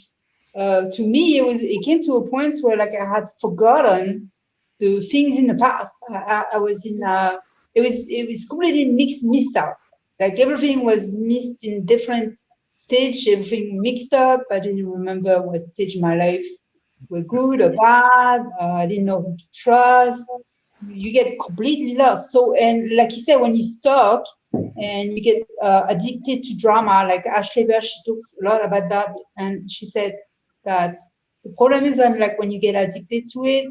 Speaker 4: to me, it came to a point where like I had forgotten the things in the past. I was in it was completely mixed up. Like everything was mixed in different stage, everything mixed up. I didn't remember what stage of my life were good or bad. I didn't know who to trust. You get completely lost. So, and like you said, when you stop and you get addicted to drama, like Ashley Bear, she talks a lot about that, and she said that the problem is when you get addicted to it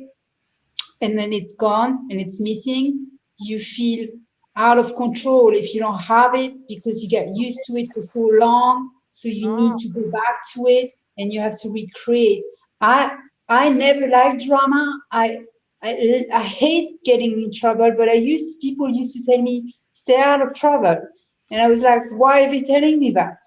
Speaker 4: and then it's gone and it's missing, you feel out of control if you don't have it, because you get used to it for so long, so you need to go back to it and you have to recreate. I never liked drama. I hate getting in trouble, but people used to tell me, stay out of trouble. And I was like, why are they telling me that?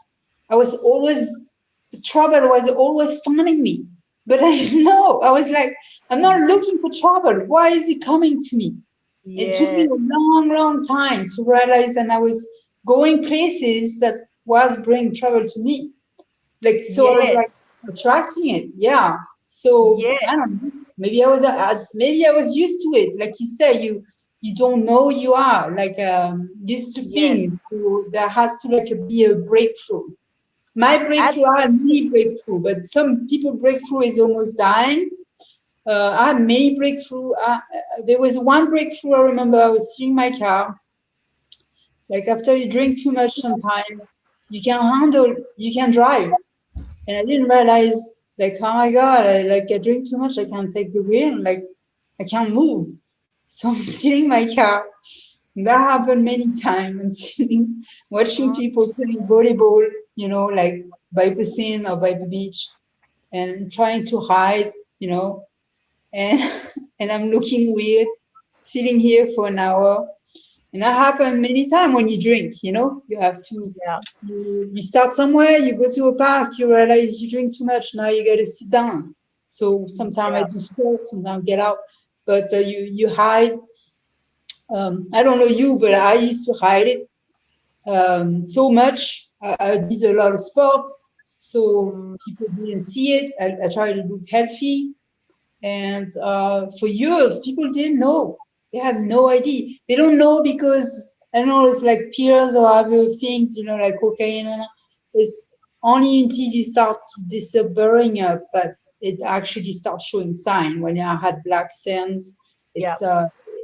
Speaker 4: The trouble was always finding me. But I didn't know. I was like, I'm not looking for trouble. Why is it coming to me? Yes. It took me a long, long time to realize that I was going places that was bringing trouble to me. I was like attracting it. Yeah. So I don't know. Maybe I was used to it. Like you say, you don't know you are used to things. So there has to be a breakthrough. My breakthrough, I had many breakthrough, but some people breakthrough is almost dying. I had many breakthrough. There was one breakthrough. I remember I was sitting in my car Like after you drink too much sometimes, you can drive. And I didn't realize, like, oh my God, I drink too much, I can't take the wheel, like I can't move. So I'm stealing my car. That happened many times. I'm sitting watching people playing volleyball, like by the scene or by the beach, and trying to hide, and and I'm looking weird, sitting here for an hour. And that happened many times when you drink, you have to,
Speaker 3: Yeah.
Speaker 4: you start somewhere, you go to a park, you realize you drink too much, now you got to sit down. So sometimes I do sports, sometimes get out, but you hide. I don't know you, but I used to hide it so much. I did a lot of sports, so people didn't see it. I tried to look healthy. And for years, people didn't know. They had no idea. They don't know because I know it's like peers or other things, like cocaine. It's only until you start disappearing up that it actually starts showing sign. When I had black sands, it's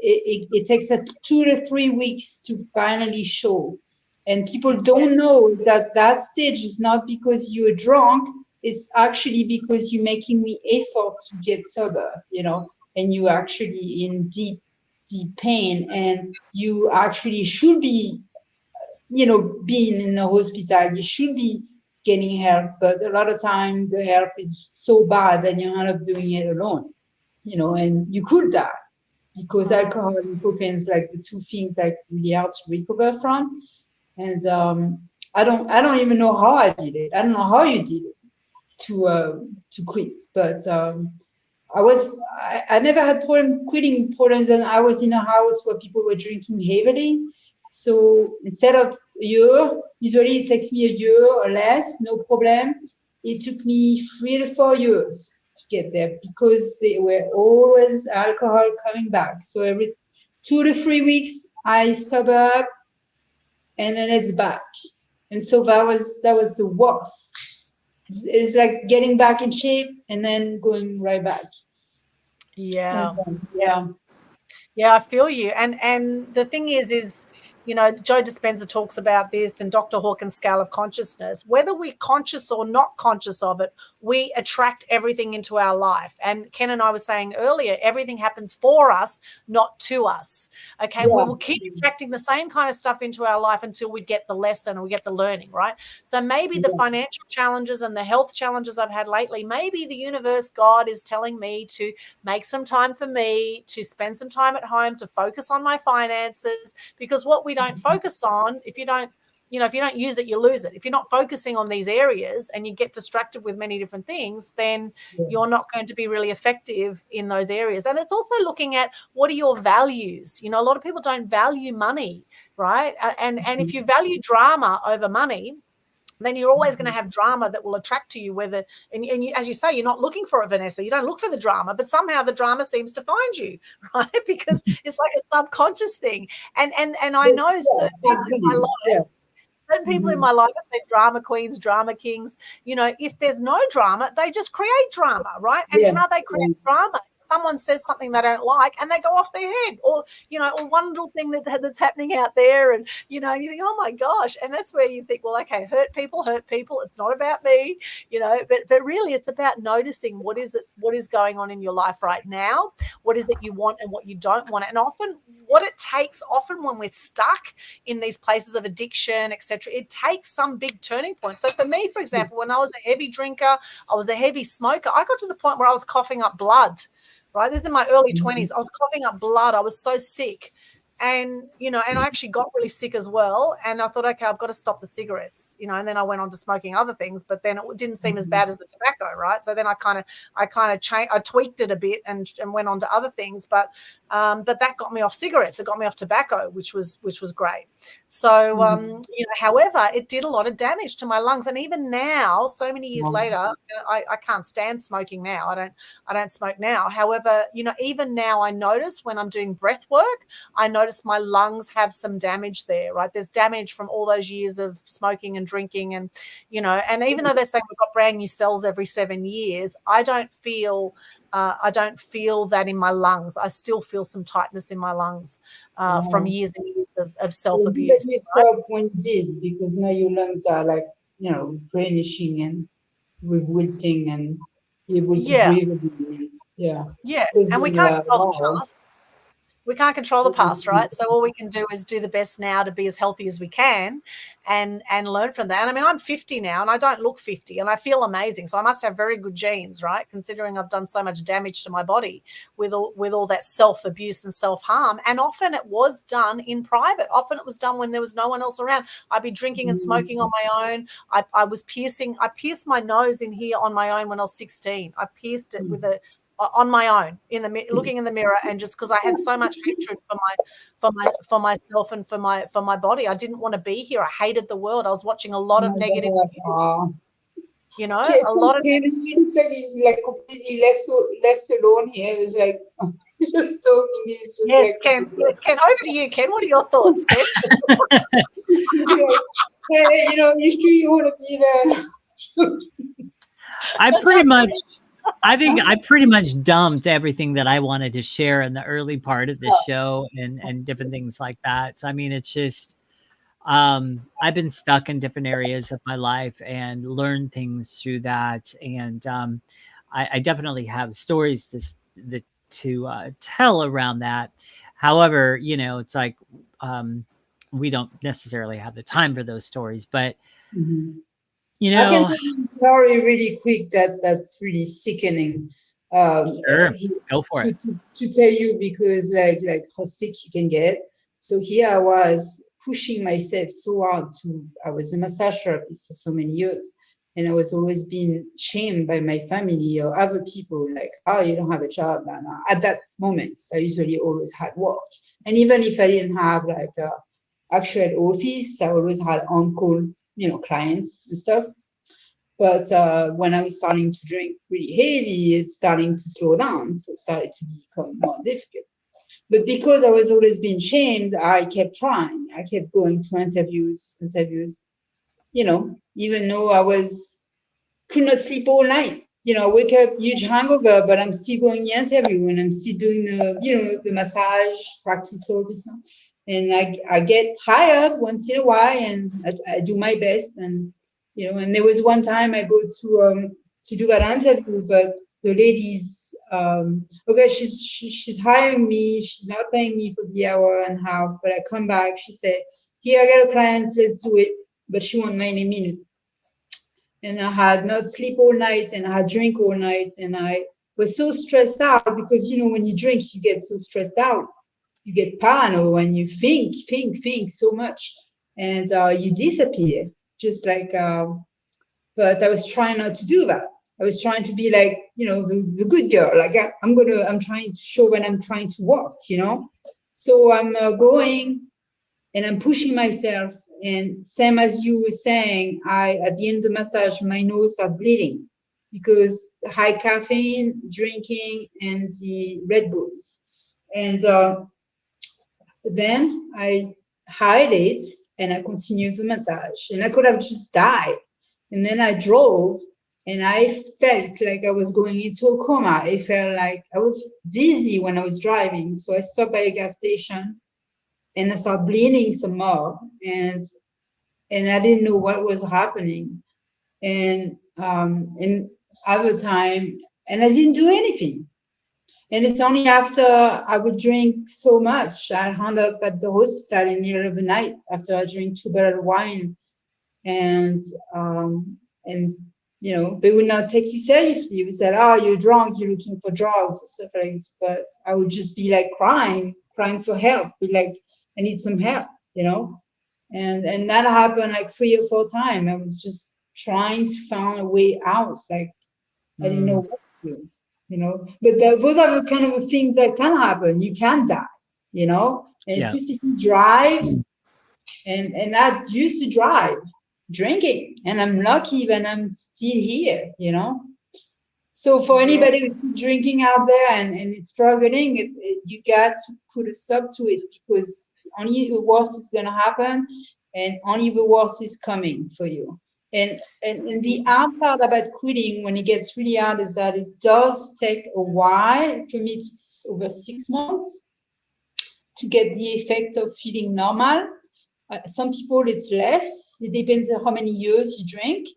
Speaker 4: it takes 2 to 3 weeks to finally show. And people don't know that stage is not because you're drunk, it's actually because you're making the effort to get sober, and you actually in deep, deep pain, and you actually should be, being in a hospital, you should be getting help, but a lot of time the help is so bad that you end up doing it alone, and you could die because alcohol and cocaine is like the two things that really hard to recover from. And I don't even know how I did it. I don't know how you did it to quit. But I never had quitting problems, and I was in a house where people were drinking heavily. So instead of a year, usually it takes me a year or less, no problem. It took me 3 to 4 years to get there because they were always alcohol coming back. So every 2 to 3 weeks, I sober up, and then it's back. And so that was the worst. It's like getting back in shape and then going right back.
Speaker 3: Yeah.
Speaker 4: Yeah.
Speaker 3: Yeah, I feel you. And the thing is, Joe Dispenza talks about this and Dr. Hawkins' scale of consciousness. Whether we're conscious or not conscious of it, we attract everything into our life. And Ken and I were saying earlier, everything happens for us, not to us. Okay.
Speaker 4: Yeah.
Speaker 3: We will keep attracting the same kind of stuff into our life until we get the lesson or we get the learning, right? So maybe the financial challenges and the health challenges I've had lately, maybe the universe, God, is telling me to make some time for me, to spend some time at home, to focus on my finances, because what we don't focus on, if you don't use it, you lose it. If you're not focusing on these areas and you get distracted with many different things, then you're not going to be really effective in those areas. And it's also looking at what are your values. A lot of people don't value money, right? And if you value drama over money, then you're always going to have drama that will attract to you, whether, and you, as you say, you're not looking for it, Vanessa. You don't look for the drama, but somehow the drama seems to find you, right? Because it's like a subconscious thing. And I know certain people in my life, certain people in my life are said drama queens, drama kings. If there's no drama, they just create drama, right? And how they create drama, someone says something they don't like and they go off their head, or or one little thing that's happening out there, and and you think, oh my gosh. And that's where you think, well, okay, hurt people, it's not about me, but really it's about noticing what is going on in your life right now, what is it you want and what you don't want. And often what it takes, when we're stuck in these places of addiction, etc., it takes some big turning point. So for me, for example, when I was a heavy drinker, I was a heavy smoker, I got to the point where I was coughing up blood. Right, this is in my early 20s. I was coughing up blood. I was so sick, and and I actually got really sick as well. And I thought, okay, I've got to stop the cigarettes, and then I went on to smoking other things. But then it didn't seem as bad as the tobacco, right? So then I tweaked it a bit and went on to other things. But that got me off cigarettes. It got me off tobacco, which was great. So however, it did a lot of damage to my lungs. And even now, so many years later, I can't stand smoking now. I don't smoke now. However, even now I notice when I'm doing breath work, I notice my lungs have some damage there, right? There's damage from all those years of smoking and drinking, and and even though they're saying we've got brand new cells every 7 years, I don't feel I don't feel that in my lungs. I still feel some tightness in my lungs from years and years of self-abuse.
Speaker 4: You stop when you did, because now your lungs are like, brainishing and revolting and able to breathe again. Yeah.
Speaker 3: And we can't control the past. We can't control the past, right? So all we can do is do the best now to be as healthy as we can and learn from that. And I mean, I'm 50 now and I don't look 50 and I feel amazing. So I must have very good genes, right? Considering I've done so much damage to my body with all that self-abuse and self-harm. And often it was done in private. Often it was done when there was no one else around. I'd be drinking and smoking on my own. I pierced my nose in here on my own when I was 16. I pierced it with on my own looking in the mirror, and just because I had so much hatred for myself and for my body. I didn't want to be here. I hated the world. I was watching a lot of negative news, a lot of
Speaker 4: it looks like he's like completely left alone here. It's like just talking. He's just
Speaker 3: yes, Ken. Yes, Ken. Over to you, Ken. What are your thoughts, Ken?
Speaker 4: Hey, you sure you want to be there?
Speaker 1: I think I pretty much dumped everything that I wanted to share in the early part of the show and different things like that. So, I mean, it's just, I've been stuck in different areas of my life and learned things through that. And I definitely have stories to tell around that. However, it's like we don't necessarily have the time for those stories, but
Speaker 4: I can tell you a story really quick that's really sickening.
Speaker 1: Sure. Go for it.
Speaker 4: To tell you, because like how sick you can get. So here I was pushing myself so hard I was a massage therapist for so many years, and I was always being shamed by my family or other people, like, oh, you don't have a job. Nah. At that moment, I usually always had work. And even if I didn't have like a actual office, I always had on-call, clients and stuff. But when I was starting to drink really heavy, it's starting to slow down. So it started to become more difficult. But because I was always being shamed, I kept trying. I kept going to interviews, even though could not sleep all night. I wake up huge hangover, but I'm still going the interview and I'm still doing the massage practice all this stuff. And I get tired once in a while, and I do my best. And and there was one time I go to do that interview, but the lady's okay, she's hiring me, she's not paying me for the hour and a half, but I come back, she said, here, I got a client, let's do it, but she won't 90 minutes. And I had not sleep all night, and I had drink all night, and I was so stressed out because when you drink, you get so stressed out. You get paranoid when you think so much, and you disappear. Just like, but I was trying not to do that. I was trying to be like, the good girl. Like I'm trying to show when I'm trying to walk. So I'm going, and I'm pushing myself. And same as you were saying, at the end of the massage, my nose started bleeding because high caffeine, drinking, and the Red Bulls. And then I hide it and I continued the massage. And I could have just died. And then I drove, and I felt like I was going into a coma. I felt like I was dizzy when I was driving. So I stopped by a gas station, and I started bleeding some more. And I didn't know what was happening. And other time, and I didn't do anything. And it's only after I would drink so much, I wound up at the hospital in the middle of the night after I drank 2 bottles of wine. And they would not take you seriously. We said, oh, you're drunk, you're looking for drugs, and stuff like this. But I would just be like crying for help, be like, I need some help, And that happened like 3 or 4 times. I was just trying to find a way out. Like, I didn't know what to do, But those are the kind of things that can happen. You can die, And plus, if you drive, and I used to drive, drinking, and I'm lucky that I'm still here, So for anybody who's still drinking out there and it's struggling, you got to put a stop to it, because only the worst is going to happen, and only the worst is coming for you. And the hard part about quitting when it gets really hard is that it does take a while. For me, it's over 6 months to get the effect of feeling normal. Some people, it's less. It depends on how many years you drink.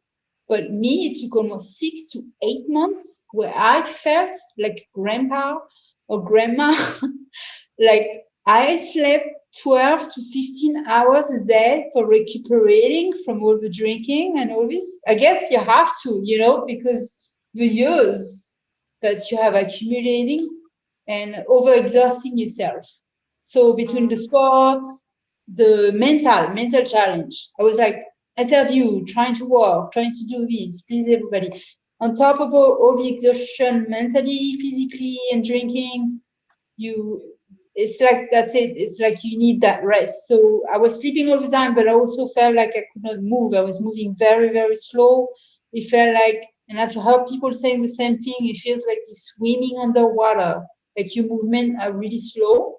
Speaker 4: But me, it took almost 6 to 8 months where I felt like grandpa or grandma. Like I slept 12 to 15 hours a day for recuperating from all the drinking and all this. I guess you have to, because the years that you have accumulating and overexhausting yourself. So between the sports, the mental challenge, I was like, interview, trying to work, trying to do this, please everybody. On top of all the exhaustion mentally, physically, and drinking, it's like that's it. It's like you need that rest. So I was sleeping all the time, but I also felt like I could not move. I was moving very, very slow. It felt like, and I've heard people saying the same thing, it feels like you're swimming underwater, like your movement are really slow.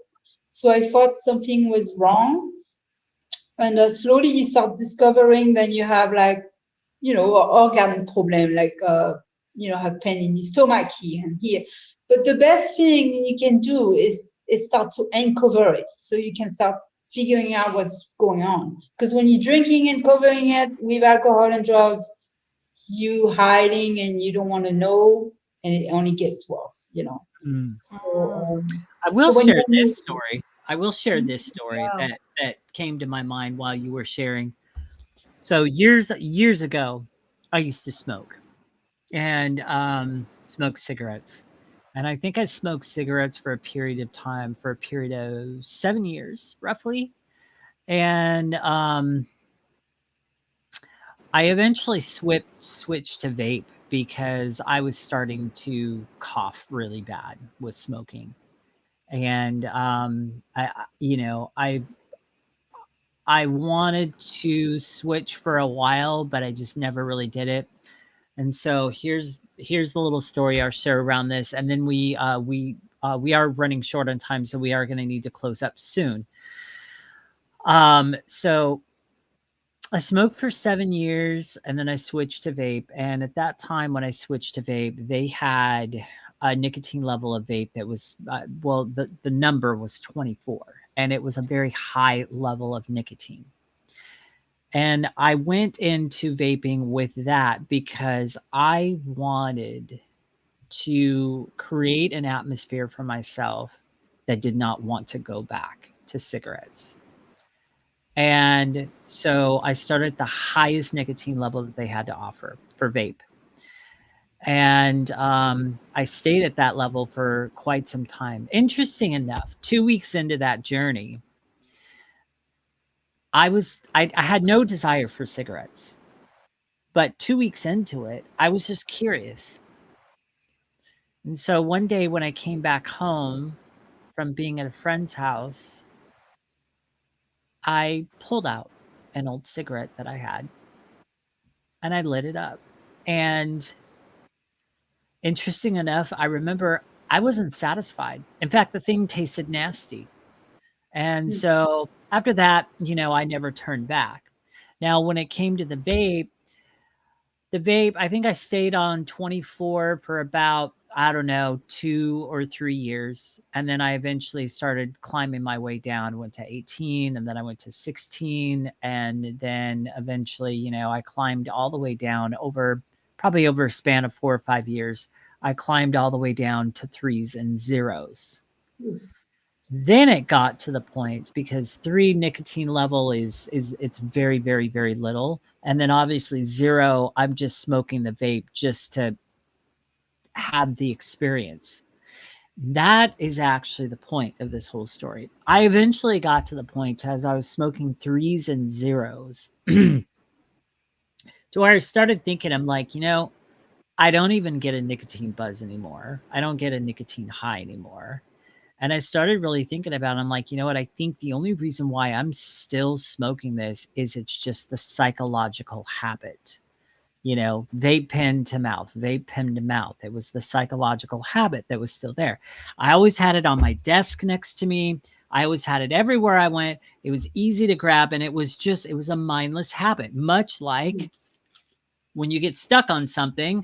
Speaker 4: So I thought something was wrong. And slowly you start discovering that you have like, organ problem, like, have pain in your stomach here and here. But the best thing you can do is start to uncover it so you can start figuring out what's going on. Because when you're drinking and covering it with alcohol and drugs, you hiding and you don't want to know, and it only gets worse, So,
Speaker 1: I will
Speaker 4: so
Speaker 1: share this story. I will share this story
Speaker 3: Yeah.
Speaker 1: that came to my mind while you were sharing. So years ago, I used to smoke and smoke cigarettes. And I think I smoked cigarettes for a period of time, for a period of 7 years, roughly. And I eventually switched to vape because I was starting to cough really bad with smoking. And I wanted to switch for a while, but I just never really did it. And so here's the little story I'll share around this, and then we are running short on time, so we are going to need to close up soon. So I smoked for 7 years, and then I switched to vape. And at that time, when I switched to vape, they had a nicotine level of vape that was the number was 24, and it was a very high level of nicotine. And I went into vaping with that because I wanted to create an atmosphere for myself that did not want to go back to cigarettes. And so I started at the highest nicotine level that they had to offer for vape. And I stayed at that level for quite some time. Interesting enough, 2 weeks into that journey, I had no desire for cigarettes. But 2 weeks into it, I was just curious. And so one day when I came back home from being at a friend's house, I pulled out an old cigarette that I had and I lit it up. And interesting enough, I remember I wasn't satisfied. In fact, the thing tasted nasty. And so after that, I never turned back. Now, when it came to the vape, I think I stayed on 24 for about, I don't know, 2 or 3 years. And then I eventually started climbing my way down, went to 18, and then I went to 16. And then eventually, I climbed all the way down probably over a span of 4 or 5 years. I climbed all the way down to 3s and 0s. Then it got to the point, because 3 nicotine level is it's very, very, very little. And then obviously 0, I'm just smoking the vape just to have the experience. That is actually the point of this whole story. I eventually got to the point, as I was smoking 3s and 0s, to where I started thinking, I'm like, I don't even get a nicotine buzz anymore. I don't get a nicotine high anymore. And I started really thinking about it. I'm like, you know what? I think the only reason why I'm still smoking this is it's just the psychological habit. Vape pen to mouth, vape pen to mouth. It was the psychological habit that was still there. I always had it on my desk next to me. I always had it everywhere I went. It was easy to grab. And it was a mindless habit, much like when you get stuck on something,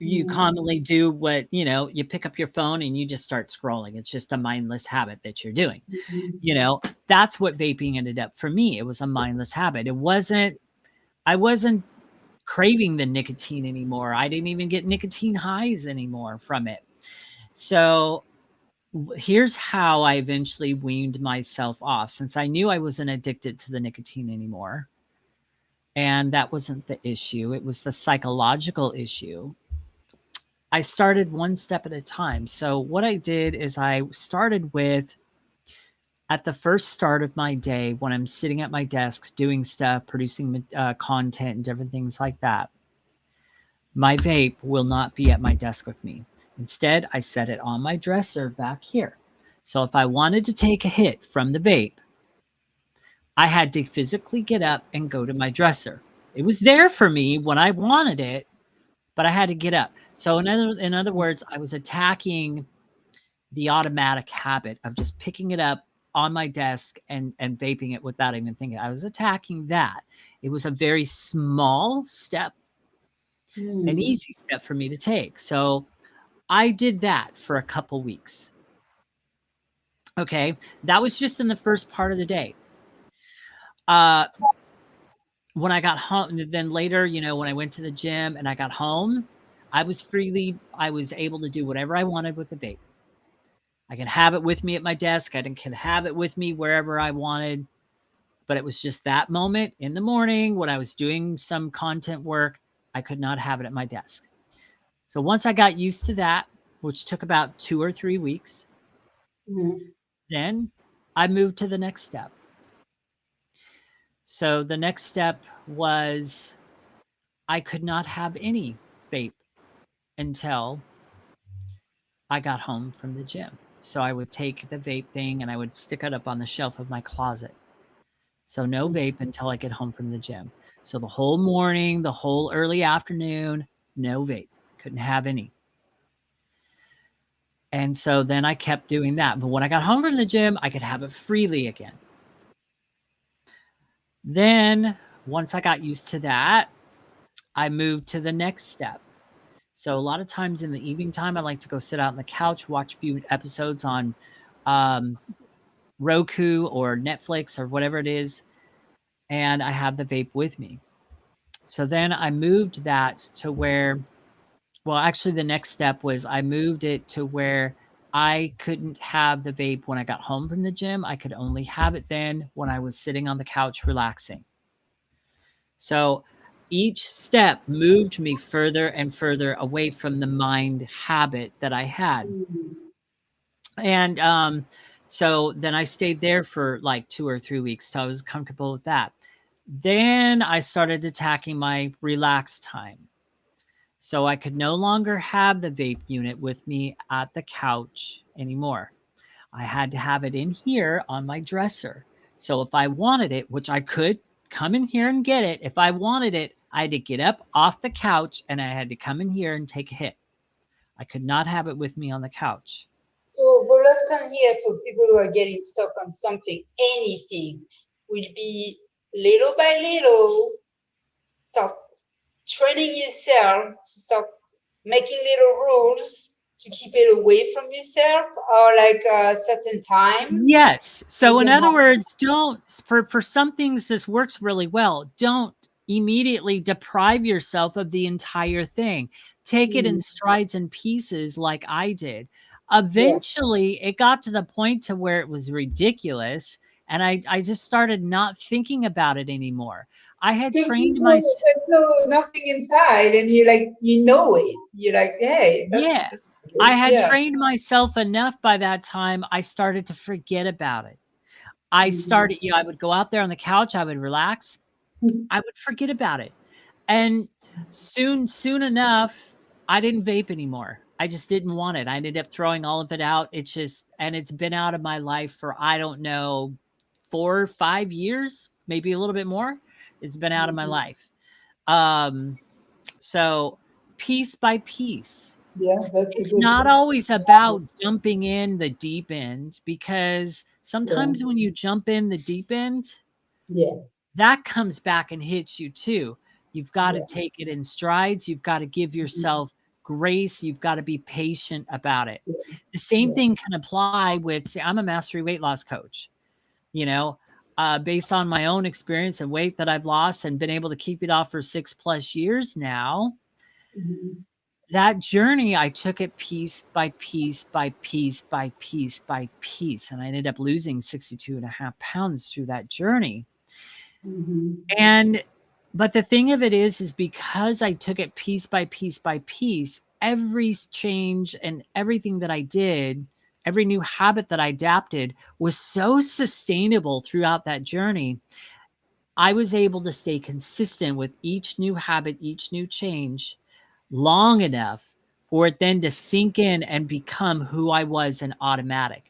Speaker 1: you commonly do what, you pick up your phone and you just start scrolling. It's just a mindless habit that you're doing. That's what vaping ended up for me. It was a mindless habit. I wasn't craving the nicotine anymore. I didn't even get nicotine highs anymore from it. So here's how I eventually weaned myself off, since I knew I wasn't addicted to the nicotine anymore. And that wasn't the issue. It was the psychological issue. I started one step at a time. So what I did is I started with, at the first start of my day, when I'm sitting at my desk doing stuff, producing content and different things like that, my vape will not be at my desk with me. Instead, I set it on my dresser back here. So if I wanted to take a hit from the vape, I had to physically get up and go to my dresser. It was there for me when I wanted it, but I had to get up. So in other words, I was attacking the automatic habit of just picking it up on my desk and vaping it without even thinking. I was attacking that. It was a very small step, an easy step for me to take. So I did that for a couple weeks. Okay. That was just in the first part of the day. When I got home, then later, when I went to the gym and I got home, I was able to do whatever I wanted with the vape. I could have it with me at my desk. I could have it with me wherever I wanted. But it was just that moment in the morning when I was doing some content work, I could not have it at my desk. So once I got used to that, which took about 2 or 3 weeks, then I moved to the next step. So the next step was I could not have any vape until I got home from the gym. So I would take the vape thing and I would stick it up on the shelf of my closet. So no vape until I get home from the gym. So the whole morning, the whole early afternoon, no vape. Couldn't have any. And so then I kept doing that. But when I got home from the gym, I could have it freely again. Then once I got used to that, I moved to the next step. So a lot of times in the evening time, I like to go sit out on the couch, watch a few episodes on Roku or Netflix or whatever it is, and I have the vape with me. So then I moved that to where, well, actually the next step was I moved it to where I couldn't have the vape when I got home from the gym. I could only have it then when I was sitting on the couch relaxing. So each step moved me further and further away from the mind habit that I had. And so then I stayed there for like 2 or 3 weeks till I was comfortable with that. Then I started attacking my relax time. So I could no longer have the vape unit with me at the couch anymore. I had to have it in here on my dresser. So if I wanted it, which I could come in here and get it, if I wanted it, I had to get up off the couch and I had to come in here and take a hit. I could not have it with me on the couch.
Speaker 4: So the lesson here for people who are getting stuck on something, anything, will be little by little, start training yourself to start making little rules to keep it away from yourself, or like certain times.
Speaker 1: Yes. So in other words, don't, for some things this works really well. Don't immediately deprive yourself of the entire thing. Take it in strides and pieces like I did. Eventually it got to the point to where it was ridiculous. And I just started not thinking about it anymore. I had trained myself.
Speaker 4: There's nothing inside, and you're like, You're like, hey.
Speaker 1: Yeah. I had trained myself enough by that time. I started to forget about it. I started, I would go out there on the couch. I would relax. I would forget about it. And soon enough, I didn't vape anymore. I just didn't want it. I ended up throwing all of it out. And it's been out of my life for, I don't know, 4 or 5 years, maybe a little bit more. It's been out of my life. So piece by piece.
Speaker 4: Yeah,
Speaker 1: it's not always about jumping in the deep end, because sometimes when you jump in the deep end, that comes back and hits you too. You've got to take it in strides. You've got to give yourself grace. You've got to be patient about it. The same thing can apply with, see, I'm a mastery weight loss coach, you know, based on my own experience and weight that I've lost and been able to keep it off for 6+ years now. That journey, I took it piece by piece by piece by piece by piece. And I ended up losing 62.5 pounds through that journey. But the thing of it is because I took it piece by piece by piece, every change and everything that I did, every new habit that I adapted was so sustainable throughout that journey. I was able to stay consistent with each new habit, each new change long enough for it then to sink in and become who I was in automatic.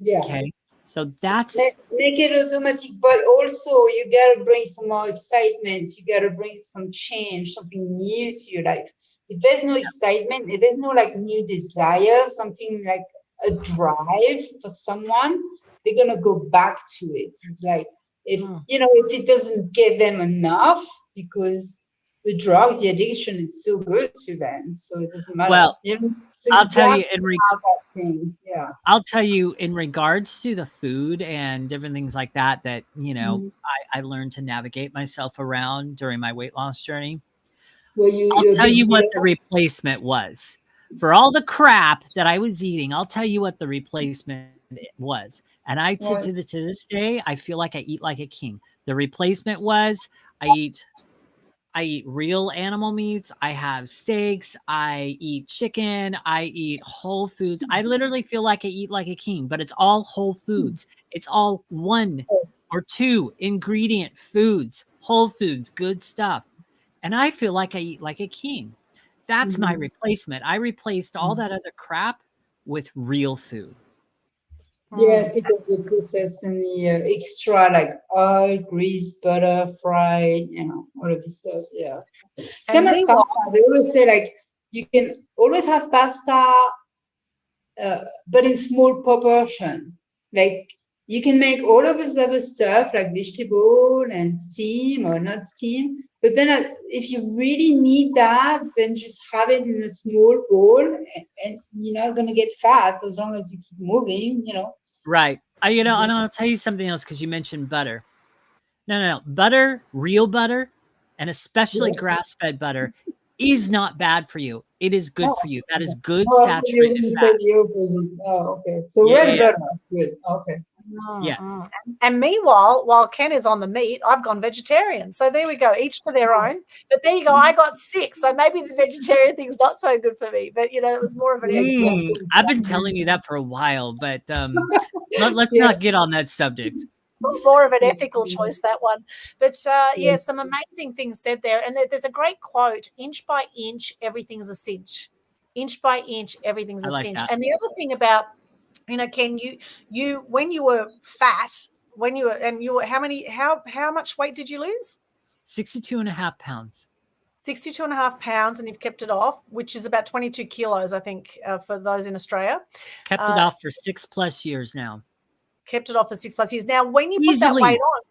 Speaker 1: Okay. So that's
Speaker 4: make it automatic, but also you gotta bring some more excitement. You gotta bring some change, something new to your life. If there's no excitement, if there's no like new desire, something like a drive for someone, they're gonna go back to it. It's like if if it doesn't give them enough, because the drugs, the addiction is so good to them, so it doesn't matter.
Speaker 1: Well,
Speaker 4: so
Speaker 1: I'll tell you I'll tell you in regards to the food and different things like that, I learned to navigate myself around during my weight loss journey. I'll tell you what the replacement was. For all the crap that I was eating, I'll tell you what the replacement was. And to this day, I feel like I eat like a king. The replacement was I eat real animal meats. I have steaks. I eat chicken. I eat whole foods. I literally feel like I eat like a king, but it's all whole foods. It's all 1 or 2 ingredient foods, whole foods, good stuff. And I feel like I eat like a king. That's my replacement. I replaced all that other crap with real food.
Speaker 4: Take up the process and the extra like oil, grease, butter, fried, all of this stuff. Same as pasta. They always say like you can always have pasta, but in small proportion. Like you can make all of this other stuff like vegetable and steam or not steam. But then if you really need that, then just have it in a small bowl and you're not going to get fat as long as you keep moving,
Speaker 1: Right. And I'll tell you something else because you mentioned butter. No. Butter, real butter, and especially grass-fed butter is not bad for you. It is good for you. That is good saturated fat.
Speaker 4: Oh, okay. So red butter. Good. Okay.
Speaker 1: Yes.
Speaker 3: And meanwhile, while Ken is on the meat, I've gone vegetarian. So there we go, each to their own. But there you go, I got 6. So maybe the vegetarian thing's not so good for me. But it was more of an
Speaker 1: I've been telling you that for a while, but let's not get on that subject.
Speaker 3: More of an ethical choice, that one. But some amazing things said there. And there's a great quote: inch by inch, everything's a cinch. Inch by inch, everything's a cinch. And the other thing about, Ken, you when you were fat, how much weight did you lose?
Speaker 1: 62.5 pounds.
Speaker 3: 62.5 pounds, and you've kept it off, which is about 22 kilos, I think, for those in Australia.
Speaker 1: Kept it off for 6+ years now.
Speaker 3: Kept it off for 6+ years. Now, when you put that weight on,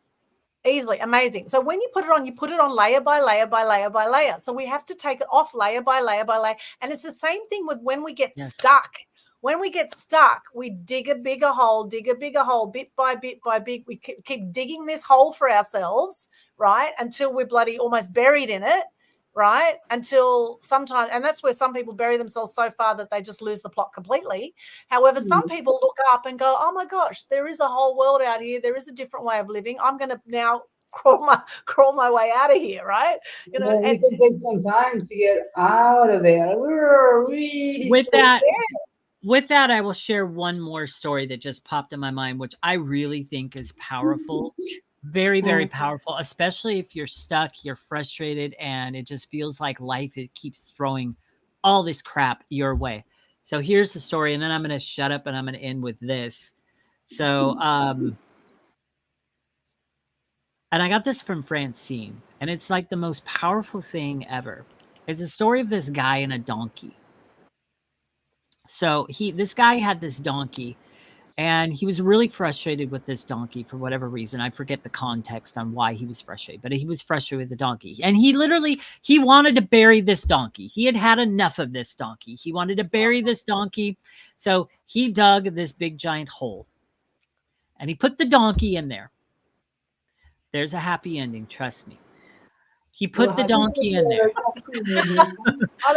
Speaker 3: easily, amazing. So when you put it on layer by layer by layer by layer. So we have to take it off layer by layer by layer. And it's the same thing with when we get stuck. When we get stuck, we dig a bigger hole, bit by bit by bit. We keep digging this hole for ourselves, right, until we're bloody almost buried in it, right, until sometimes, and that's where some people bury themselves so far that they just lose the plot completely. However, some people look up and go, oh, my gosh, there is a whole world out here. There is a different way of living. I'm going to now crawl my way out of here, right?
Speaker 4: It can take some time to get out of it. We're really
Speaker 1: With that, I will share one more story that just popped in my mind, which I really think is powerful. Very, very powerful, especially if you're stuck, you're frustrated, and it just feels like life keeps throwing all this crap your way. So here's the story, and then I'm going to shut up and I'm going to end with this. So, and I got this from Francine, and it's like the most powerful thing ever. It's a story of this guy and a donkey. So this guy had this donkey, And he was really frustrated with this donkey for whatever reason. I forget the context on why he was frustrated, but he was frustrated with the donkey. And he wanted to bury this donkey. He had had enough of this donkey. He wanted to bury this donkey. So he dug this big giant hole and he put the donkey in there. There's a happy ending, trust me. He put the donkey in there.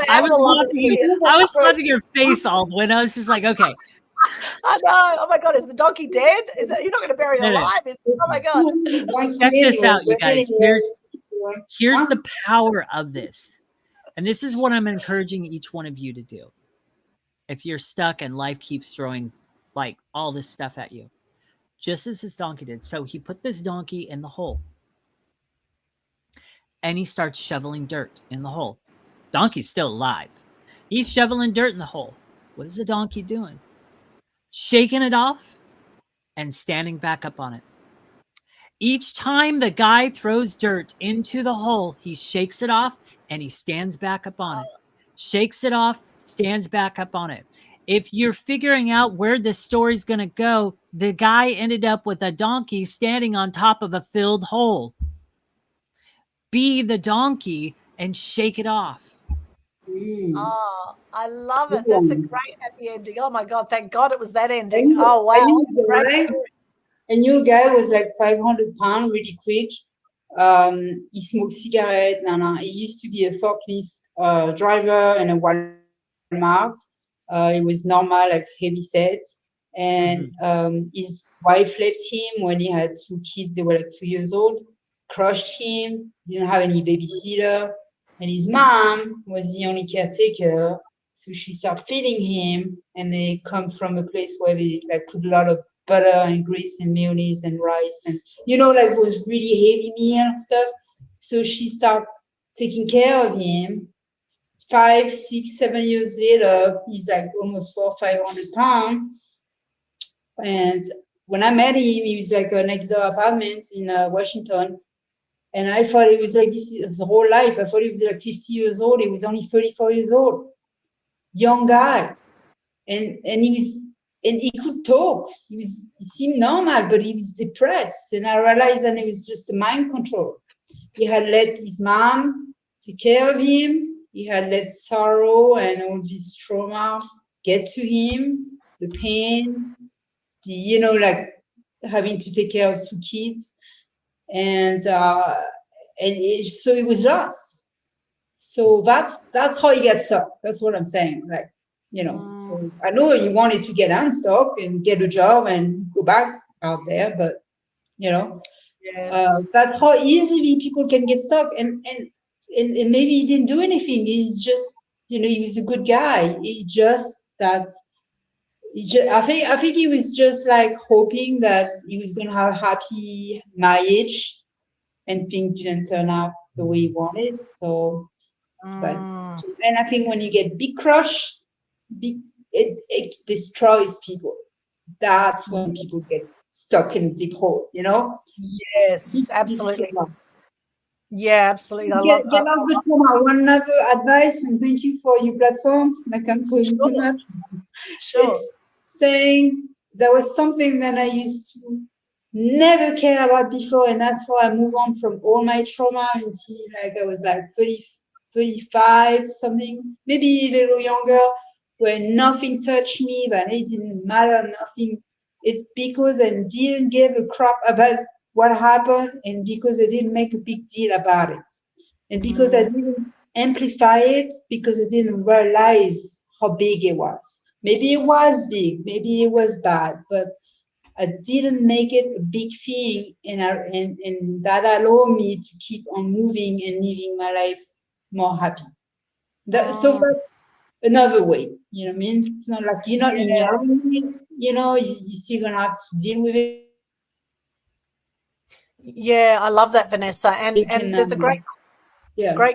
Speaker 1: I was loving your face, Aldwyn. I was just like, okay.
Speaker 3: I know. Oh my God, is the donkey dead? You're not going to bury it alive? Oh my God.
Speaker 1: Check this out, you guys. Here's the power of this. And this is what I'm encouraging each one of you to do. If you're stuck and life keeps throwing like all this stuff at you, just as this donkey did. So he put this donkey in the hole. And he starts shoveling dirt in the hole. Donkey's still alive. He's shoveling dirt in the hole. What is the donkey doing? Shaking it off and standing back up on it. Each time the guy throws dirt into the hole, he shakes it off and he stands back up on it. Shakes it off, stands back up on it. If you're figuring out where this story's going to go, the guy ended up with a donkey standing on top of a filled hole. Be the donkey and shake it off.
Speaker 3: Oh, I love it. That's a great happy ending. Oh my God, thank God it was that ending. Oh wow.
Speaker 4: A new guy was like 500 pounds really quick. He smoked cigarettes. He used to be a forklift driver in a Walmart. It was normal, like heavy set. And his wife left him when he had 2 kids. They were like 2 years old. Crushed him, didn't have any babysitter, and his mom was the only caretaker, so she started feeding him, and they come from a place where they like put a lot of butter and grease and mayonnaise and rice and like those really heavy meal stuff. So she started taking care of him. 5, 6, 7 years later, he's like almost 400-500 pounds. And when I met him, he was like a next door apartment in Washington. And I thought it was like this his whole life. I thought he was like 50 years old. He was only 34 years old. Young guy. And he could talk. He seemed normal, but he was depressed. And I realized that it was just a mind control. He had let his mom take care of him. He had let sorrow and all this trauma get to him, the pain, like having to take care of 2 kids. And so it was lost. So that's how he got stuck. That's what I'm saying. Like, so I know he wanted to get unstuck and get a job and go back out there, but that's how easily people can get stuck. And maybe he didn't do anything. He's just, he was a good guy. I think he was just like hoping that he was going to have a happy marriage, and things didn't turn out the way he wanted. So, and I think when you get big crush, it destroys people. That's when people get stuck in a deep hole,
Speaker 3: Yes, absolutely. Yeah, absolutely.
Speaker 4: Get off the trauma. One other advice, and thank you for your platform. Like I'm talking too much.
Speaker 3: Sure.
Speaker 4: It's saying there was something that I used to never care about before, and that's why I moved on from all my trauma until like I was like 30, 35, something, maybe a little younger, where nothing touched me, but it didn't matter, nothing. It's because I didn't give a crap about what happened, and because I didn't make a big deal about it, and because I didn't amplify it, because I didn't realize how big it was. Maybe it was big, maybe it was bad, but I didn't make it a big thing, and that allowed me to keep on moving and living my life more happy. So that's another way, you know what I mean? It's not like you're not ignoring it, you're still gonna have to deal with it.
Speaker 3: Yeah, I love that, Vanessa. And there's a great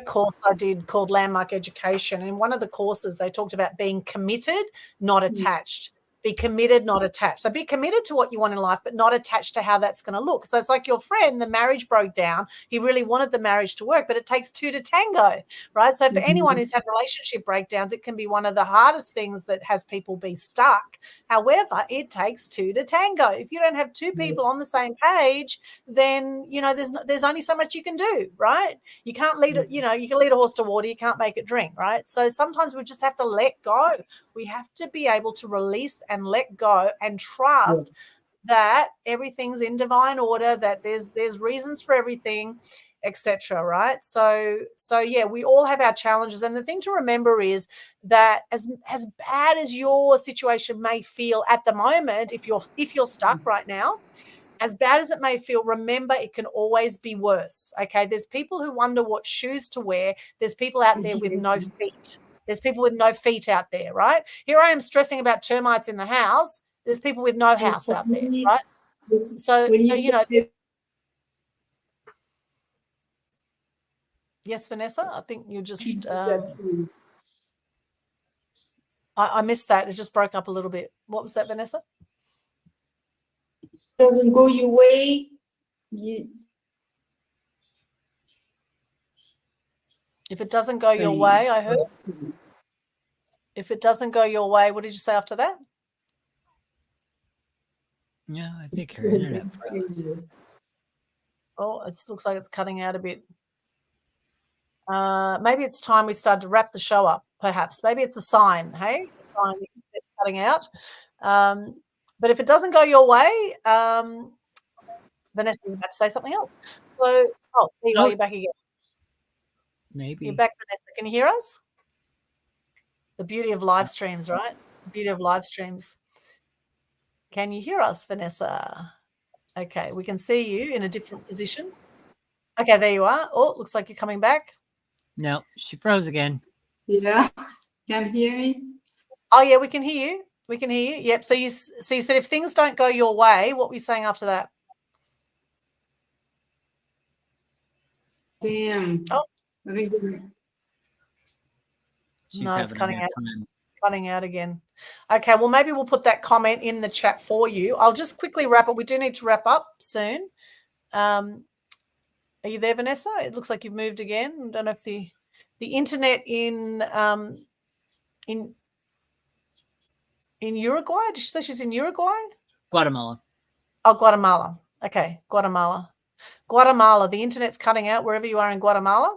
Speaker 3: course I did called Landmark Education. And one of the courses they talked about being committed, not attached, Be committed, not attached. So be committed to what you want in life, but not attached to how that's going to look. So it's like your friend, the marriage broke down. He really wanted the marriage to work, but it takes two to tango, right? So for anyone who's had relationship breakdowns, it can be one of the hardest things that has people be stuck. However, it takes two to tango. If you don't have two people on the same page, then, you know, there's only so much you can do, right? You can't lead, you know, you can lead a horse to water, you can't make it drink, right? So sometimes we just have to let go. We have to be able to release and let go and trust that everything's in divine order, that there's reasons for everything, etc. Right? So yeah, we all have our challenges, and the thing to remember is that as bad as your situation may feel at the moment, if you're stuck right now, as bad as it may feel, remember it can always be worse. Okay, there's people who wonder what shoes to wear. There's people out there with no feet. There's people with no feet out there, right? Here I am stressing about termites in the house. There's people with no house out there, right? So you know. Yes, Vanessa, I think you just I missed that. It just broke up a little bit. What was that, Vanessa?
Speaker 4: Doesn't go your way.
Speaker 3: If it doesn't go your way, I heard. If it doesn't go your way, what did you say after that?
Speaker 1: Yeah, I think your internet froze.
Speaker 3: Oh, it looks like it's cutting out a bit. Maybe it's time we start to wrap the show up, perhaps. Maybe it's a sign, hey? A sign that it's cutting out. But if it doesn't go your way, Vanessa was about to say something else. So, there you go, you're back again.
Speaker 1: Maybe.
Speaker 3: You're back, Vanessa. Can you hear us? The beauty of live streams, right? The beauty of live streams. Can you hear us, Vanessa? Okay, we can see you in a different position. Okay, there you are. Oh, looks like you're coming back.
Speaker 1: No, she froze again.
Speaker 4: Yeah, can you hear me?
Speaker 3: Oh, yeah, we can hear you. We can hear you. Yep. So you said if things don't go your way, what were you saying after that?
Speaker 4: Damn.
Speaker 3: Oh.
Speaker 1: No, it's
Speaker 3: cutting out again. Okay, well, maybe we'll put that comment in the chat for you. I'll just quickly wrap up. We do need to wrap up soon. Are you there, Vanessa? It looks like you've moved again. I don't know if the internet in Uruguay. Did she say she's in Uruguay?
Speaker 1: Guatemala.
Speaker 3: Oh, Guatemala. Okay, Guatemala. Guatemala. The internet's cutting out wherever you are in Guatemala.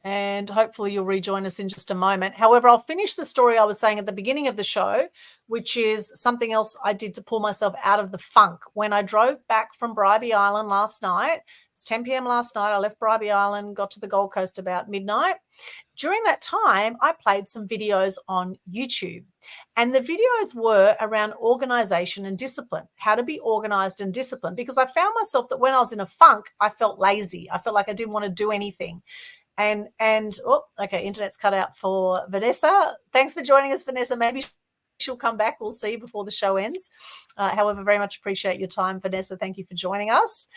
Speaker 3: And hopefully you'll rejoin us in just a moment. However, I'll finish the story I was saying at the beginning of the show, which is something else I did to pull myself out of the funk. When I drove back from Bribie Island last night, it's 10 p.m. last night, I left Bribie Island, got to the Gold Coast about midnight. During that time, I played some videos on YouTube. And the videos were around organisation and discipline, how to be organised and disciplined, because I found myself that when I was in a funk, I felt lazy. I felt like I didn't want to do anything. And okay, internet's cut out for Vanessa. Thanks for joining us, Vanessa. Maybe she'll come back. We'll see before the show ends. However, very much appreciate your time, Vanessa. Thank you for joining us.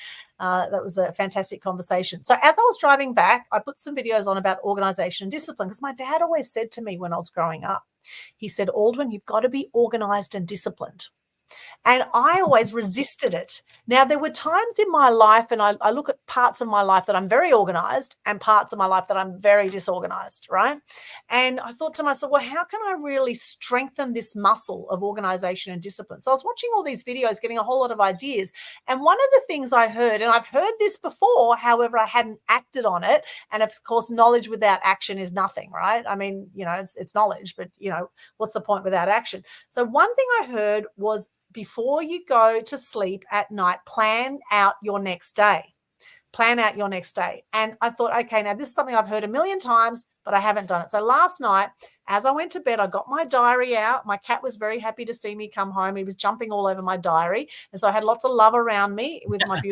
Speaker 3: That was a fantastic conversation. So as I was driving back, I put some videos on about organisation and discipline, because my dad always said to me when I was growing up, he said, Aldwyn, you've got to be organised and disciplined. And I always resisted it. Now, there were times in my life, and I look at parts of my life that I'm very organized and parts of my life that I'm very disorganized, right? And I thought to myself, well, how can I really strengthen this muscle of organization and discipline? So I was watching all these videos, getting a whole lot of ideas. And one of the things I heard, and I've heard this before, however, I hadn't acted on it. And of course, knowledge without action is nothing, right? I mean, it's knowledge, but, what's the point without action? So one thing I heard was, before you go to sleep at night, plan out your next day. Plan out your next day. And I thought, okay, now this is something I've heard a million times, but I haven't done it. So last night, as I went to bed, I got my diary out. My cat was very happy to see me come home. He was jumping all over my diary. And so I had lots of love around me with my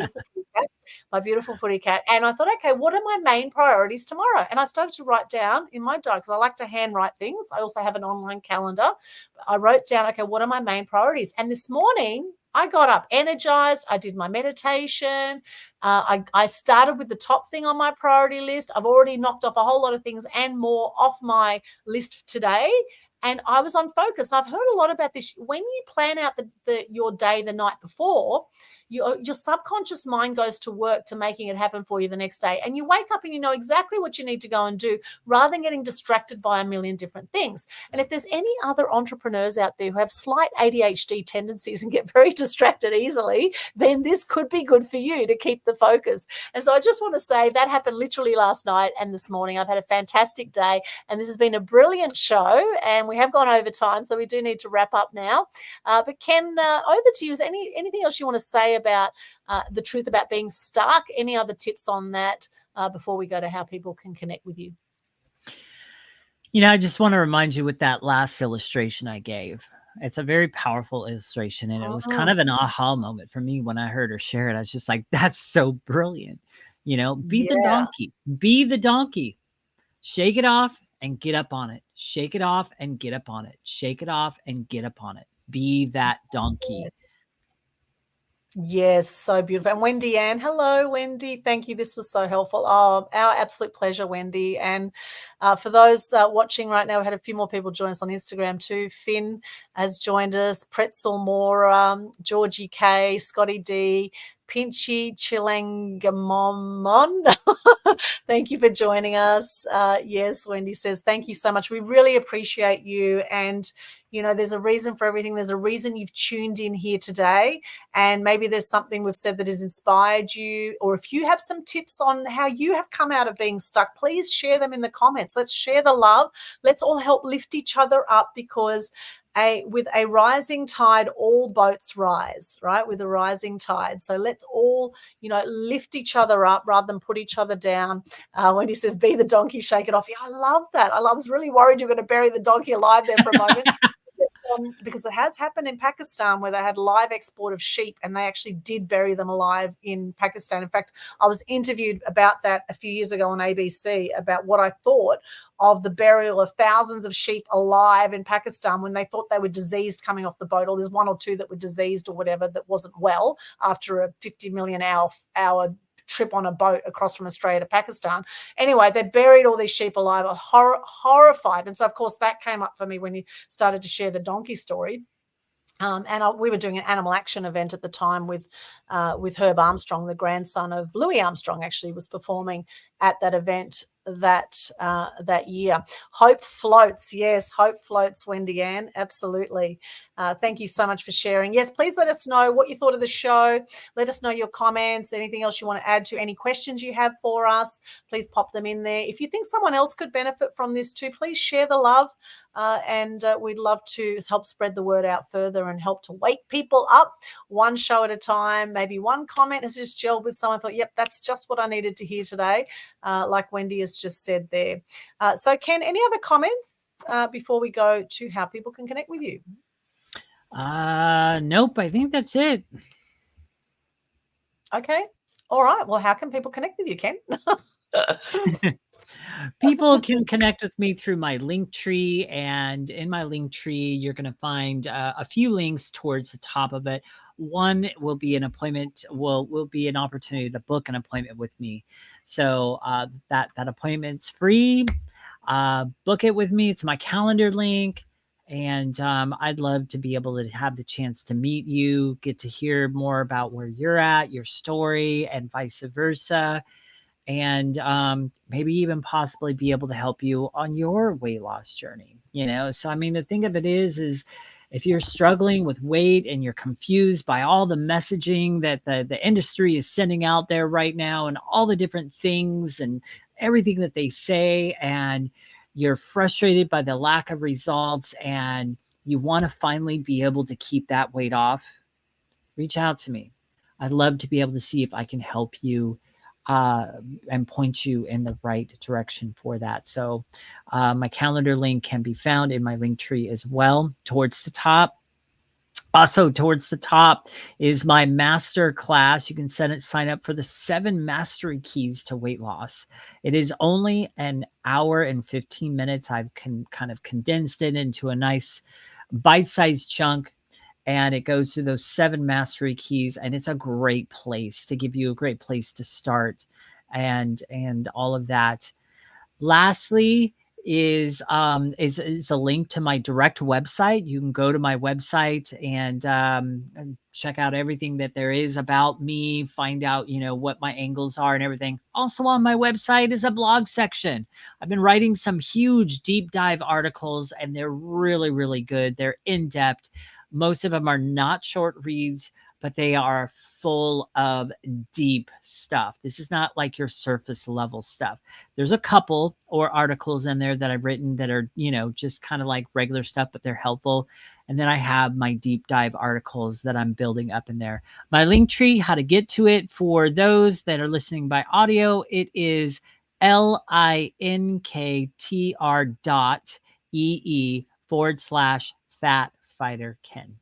Speaker 3: beautiful footy cat. And I thought, okay, what are my main priorities tomorrow? And I started to write down in my diary, because I like to handwrite things. I also have an online calendar. I wrote down, okay, what are my main priorities? And this morning, I got up energized. I did my meditation. I started with the top thing on my priority list. I've already knocked off a whole lot of things and more off my list today. And I was on focus. I've heard a lot about this. When you plan out your day the night before, your subconscious mind goes to work to making it happen for you the next day. And you wake up and you know exactly what you need to go and do rather than getting distracted by a million different things. And if there's any other entrepreneurs out there who have slight ADHD tendencies and get very distracted easily, then this could be good for you to keep the focus. And so I just want to say that happened literally last night and this morning. I've had a fantastic day, and this has been a brilliant show, and we have gone over time, so we do need to wrap up now. But Ken, over to you. Is anything else you want to say about the truth about being stuck? Any other tips on that before we go to how people can connect with you?
Speaker 1: You know, I just want to remind you with that last illustration I gave. It's a very powerful illustration, and it was kind of an aha moment for me when I heard her share it. I was just like, that's so brilliant. You know, be the donkey. Be the donkey. Shake it off and get up on it. Shake it off and get up on it. Shake it off and get up on it. Be that donkey.
Speaker 3: Yes, so beautiful. And Wendy Ann, hello, Wendy. Thank you. This was so helpful. Oh, our absolute pleasure, Wendy. And for those watching right now, we had a few more people join us on Instagram too. Finn has joined us, Pretzel Mora, Georgie K, Scotty D, Pinchy Chilangamon. Thank you for joining us. Yes, Wendy says, thank you so much. We really appreciate you. And, you know, there's a reason for everything. There's a reason you've tuned in here today. And maybe there's something we've said that has inspired you. Or if you have some tips on how you have come out of being stuck, please share them in the comments. Let's share the love. Let's all help lift each other up, because with a rising tide, all boats rise, right? With a rising tide. So let's all, you know, lift each other up rather than put each other down. When he says, be the donkey, shake it off. Yeah, I love that. I was really worried you were going to bury the donkey alive there for a moment. Because it has happened in Pakistan where they had live export of sheep, and they actually did bury them alive in Pakistan. In fact, I was interviewed about that a few years ago on ABC about what I thought of the burial of thousands of sheep alive in Pakistan when they thought they were diseased coming off the boat, or there's one or two that were diseased or whatever that wasn't well after a 50 million hour trip on a boat across from Australia to Pakistan. Anyway, they buried all these sheep alive. I was horrified. And so, of course, that came up for me when he started to share the donkey story. We were doing an animal action event at the time with Herb Armstrong, the grandson of Louis Armstrong, actually was performing at that event that year. Hope floats. Yes, hope floats, Wendy Ann. Absolutely. Thank you so much for sharing. Yes, please let us know what you thought of the show. Let us know your comments, anything else you want to add to, any questions you have for us, please pop them in there. If you think someone else could benefit from this too, please share the love, and we'd love to help spread the word out further and help to wake people up one show at a time. Maybe one comment has just gelled with someone, thought, yep, that's just what I needed to hear today, like Wendy has just said there. So Ken, any other comments before we go to how people can connect with you?
Speaker 1: Nope, I think that's it.
Speaker 3: Okay. All right. Well, how can people connect with you, Ken?
Speaker 1: People can connect with me through my link tree, and in my link tree, you're going to find a few links towards the top of it. One will be an appointment, will be an opportunity to book an appointment with me. So that appointment's free. Book it with me. It's my calendar link. And I'd love to be able to have the chance to meet you, get to hear more about where you're at, your story, and vice versa. And maybe even possibly be able to help you on your weight loss journey. You know, so I mean, the thing of it is if you're struggling with weight and you're confused by all the messaging that the industry is sending out there right now, and all the different things and everything that they say, and you're frustrated by the lack of results, and you want to finally be able to keep that weight off, reach out to me. I'd love to be able to see if I can help you and point you in the right direction for that. So my calendar link can be found in my link tree as well towards the top. Also, towards the top is my master class. You can sign up for the 7 mastery keys to weight loss. It is only an hour and 15 minutes. I've kind of condensed it into a nice bite-sized chunk, and it goes through those 7 mastery keys, and it's a great place to give you a great place to start and all of that. Lastly, is a link to my direct website. You can go to my website and check out everything that there is about me, find out, what my angles are and everything. Also on my website is a blog section. I've been writing some huge deep dive articles, and they're really, really good. They're in depth. Most of them are not short reads, but they are full of deep stuff. This is not like your surface level stuff. There's a couple or articles in there that I've written that are, just kind of like regular stuff, but they're helpful. And then I have my deep dive articles that I'm building up in there. My link tree, how to get to it for those that are listening by audio, it is linktr.ee/Fat Fighter Ken.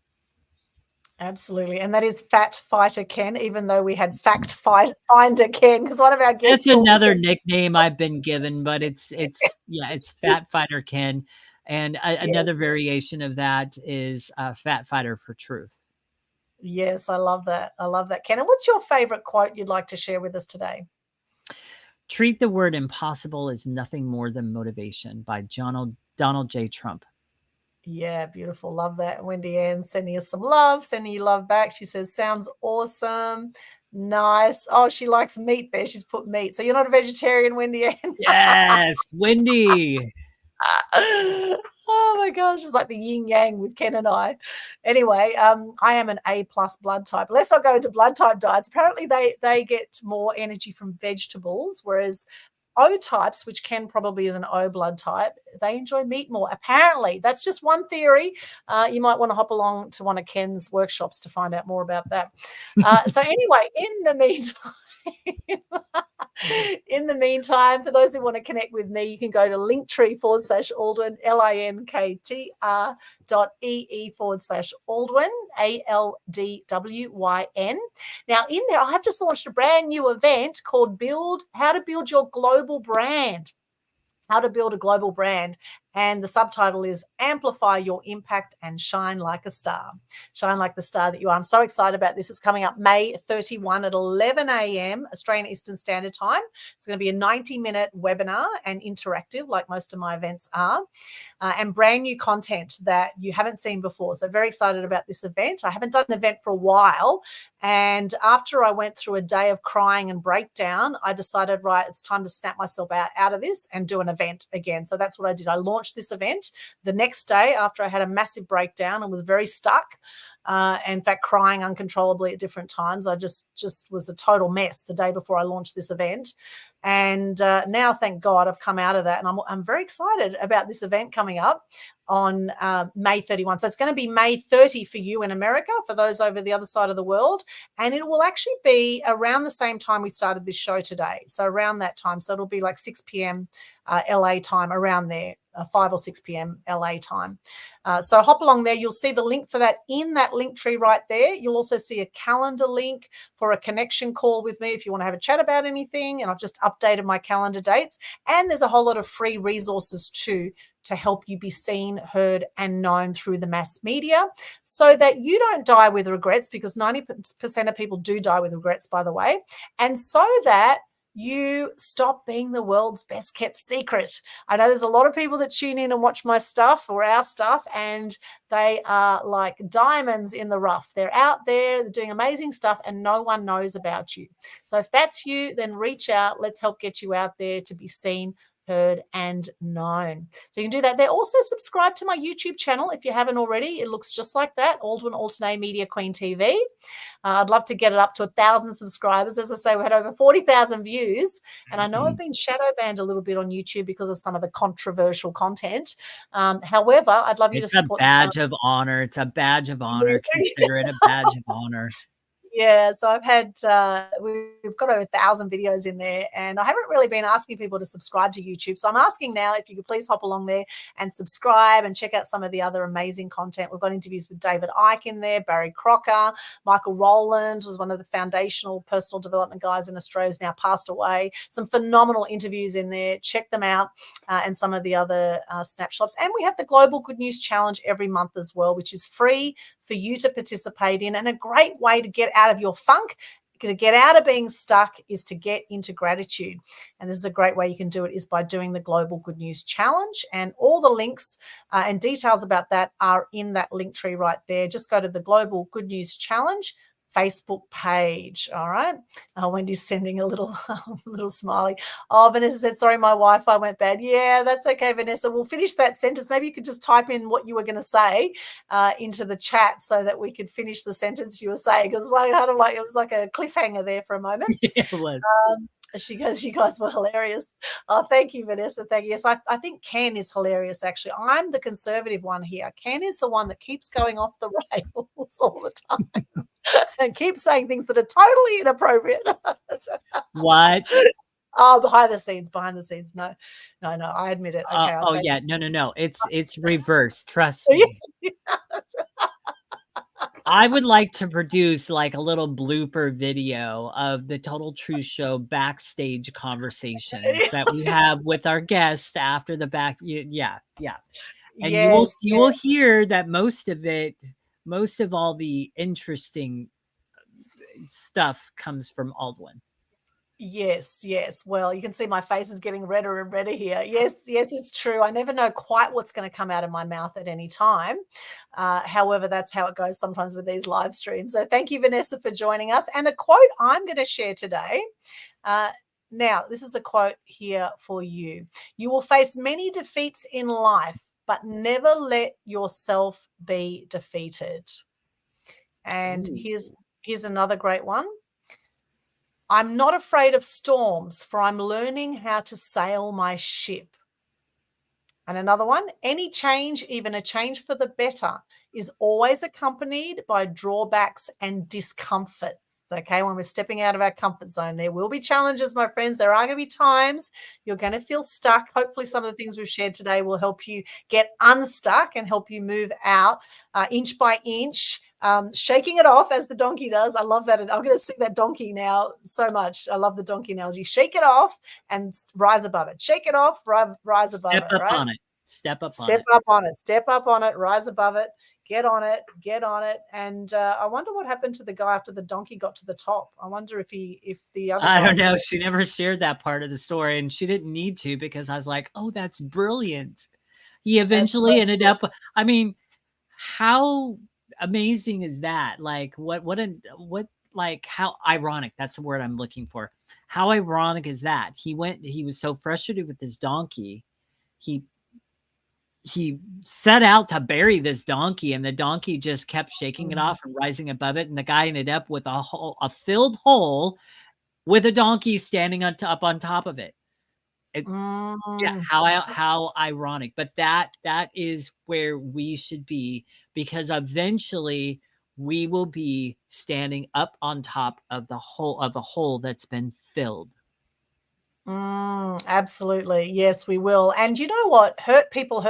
Speaker 3: Absolutely. And that is Fat Fighter Ken, even though we had Finder Ken, because one of our guests.
Speaker 1: That's another nickname I've been given, but it's Fat Fighter Ken. And another variation of that is Fat Fighter for Truth.
Speaker 3: Yes, I love that. I love that, Ken. And what's your favorite quote you'd like to share with us today?
Speaker 1: Treat the word impossible as nothing more than motivation, by Donald J. Trump.
Speaker 3: Yeah, beautiful. Love that. Wendy Ann sending us some love, sending you love back. She says, sounds awesome. Nice. Oh, she likes meat there. She's put meat. So you're not a vegetarian, Wendy Ann?
Speaker 1: Yes, Wendy.
Speaker 3: Oh my gosh, it's like the yin yang with Ken and I. Anyway, I am an A+ blood type. Let's not go into blood type diets. Apparently they get more energy from vegetables, whereas O types, which Ken probably is an O blood type, they enjoy meat more. Apparently, that's just one theory. You might want to hop along to one of Ken's workshops to find out more about that. So anyway, in the meantime, for those who want to connect with me, you can go to linktree/Aldwyn, linktr.ee/Aldwyn, ALDWYN. Now, in there, I have just launched a brand new event called How to Build Your Global Brand. How to build a global brand. And the subtitle is Amplify Your Impact and Shine Like a Star. Shine like the star that you are. I'm so excited about this. It's coming up May 31 at 11 a.m. Australian Eastern Standard Time. It's going to be a 90-minute webinar and interactive, like most of my events are, and brand new content that you haven't seen before. So very excited about this event. I haven't done an event for a while. And after I went through a day of crying and breakdown, I decided, right, it's time to snap myself out of this and do an event again. So that's what I did. I launched this event the next day after I had a massive breakdown and was very stuck. In fact, crying uncontrollably at different times. I just was a total mess the day before I launched this event. And now, thank God, I've come out of that. And I'm very excited about this event coming up on May 31. So it's going to be May 30 for you in America, for those over the other side of the world. And it will actually be around the same time we started this show today. So around that time. So it'll be like 6 p.m. LA time, around there. 5 or 6 p.m. LA time. So hop along there. You'll see the link for that in that link tree right there. You'll also see a calendar link for a connection call with me if you want to have a chat about anything. And I've just updated my calendar dates. And there's a whole lot of free resources too to help you be seen, heard, and known through the mass media so that you don't die with regrets, because 90% of people do die with regrets, by the way. And so that you stop being the world's best kept secret. I know there's a lot of people that tune in and watch my stuff or our stuff, and they are like diamonds in the rough. They're out there, they're doing amazing stuff, and no one knows about you. So if that's you, then reach out. Let's help get you out there to be seen, heard, and known. So you can do that there. Also subscribe to my YouTube channel if you haven't already. It looks just like that, Aldwyn Altuney Media Queen TV. I'd love to get it up to 1,000 subscribers. As I say, we had over 40,000 views, and I know I've been shadow banned a little bit on YouTube because of some of the controversial content. However, I'd love you to support the channel.
Speaker 1: It's a badge of honor. It's a badge of honor. Consider it a badge of honor.
Speaker 3: Yeah, so I've had, we've got over 1,000 videos in there, and I haven't really been asking people to subscribe to YouTube. So I'm asking now if you could please hop along there and subscribe and check out some of the other amazing content. We've got interviews with David Icke in there, Barry Crocker, Michael Rowland was one of the foundational personal development guys in Australia, who's now passed away. Some phenomenal interviews in there. Check them out, and some of the other snapshots. And we have the Global Good News Challenge every month as well, which is free for you to participate in, and a great way to get out of your funk, to get out of being stuck is to get into gratitude. And this is a great way you can do it, is by doing the Global Good News Challenge. And all the links and details about that are in that link tree right there. Just go to the Global Good News Challenge Facebook page. All right. Wendy's sending a little little smiley. Oh, Vanessa said, sorry, my Wi-Fi went bad. Yeah, that's okay, Vanessa. We'll finish that sentence. Maybe you could just type in what you were going to say into the chat so that we could finish the sentence you were saying. Because it was like a cliffhanger there for a moment.
Speaker 1: It was.
Speaker 3: She goes, you guys were hilarious. Oh, thank you, Vanessa. Thank you. Yes, I think Ken is hilarious, actually. I'm the conservative one here. Ken is the one that keeps going off the rails all the time and keeps saying things that are totally inappropriate.
Speaker 1: What?
Speaker 3: Oh, behind the scenes. No, I admit it. Okay.
Speaker 1: Yeah. No. It's reversed. Trust me. I would like to produce like a little blooper video of the Total Truth Show backstage conversations that we have with our guests after the back. Yeah. And you will hear that most of all the interesting stuff comes from Aldwyn.
Speaker 3: Yes. Well, you can see my face is getting redder and redder here. Yes, it's true. I never know quite what's going to come out of my mouth at any time. However, that's how it goes sometimes with these live streams. So thank you, Vanessa, for joining us. And the quote I'm going to share today, now, this is a quote here for you. You will face many defeats in life, but never let yourself be defeated. And here's another great one. I'm not afraid of storms, for I'm learning how to sail my ship. And another one, any change, even a change for the better, is always accompanied by drawbacks and discomfort. Okay, when we're stepping out of our comfort zone, there will be challenges, my friends. There are going to be times you're going to feel stuck. Hopefully, some of the things we've shared today will help you get unstuck and help you move out inch by inch. Shaking it off as the donkey does. I love that. I'm going to sing that donkey now so much. I love the donkey analogy. Shake it off and rise above it. Shake it off, rise above it.
Speaker 1: Step up on it. Step up
Speaker 3: on it. Rise above it. Get on it. And I wonder what happened to the guy after the donkey got to the top. I wonder if the other.
Speaker 1: I don't know. She never shared that part of the story, and she didn't need to, because I was like, oh, that's brilliant. He eventually ended up. I mean, how amazing is that? Like how ironic, that's the word I'm looking for. How ironic is that? He was so frustrated with his donkey. He set out to bury this donkey, and the donkey just kept shaking it off and rising above it. And the guy ended up with a filled hole with a donkey standing up on top of it. Yeah, how ironic. But that is where we should be, because eventually we will be standing up on top of the hole that's been filled.
Speaker 3: Absolutely. Yes, we will. And you know what? Hurt people,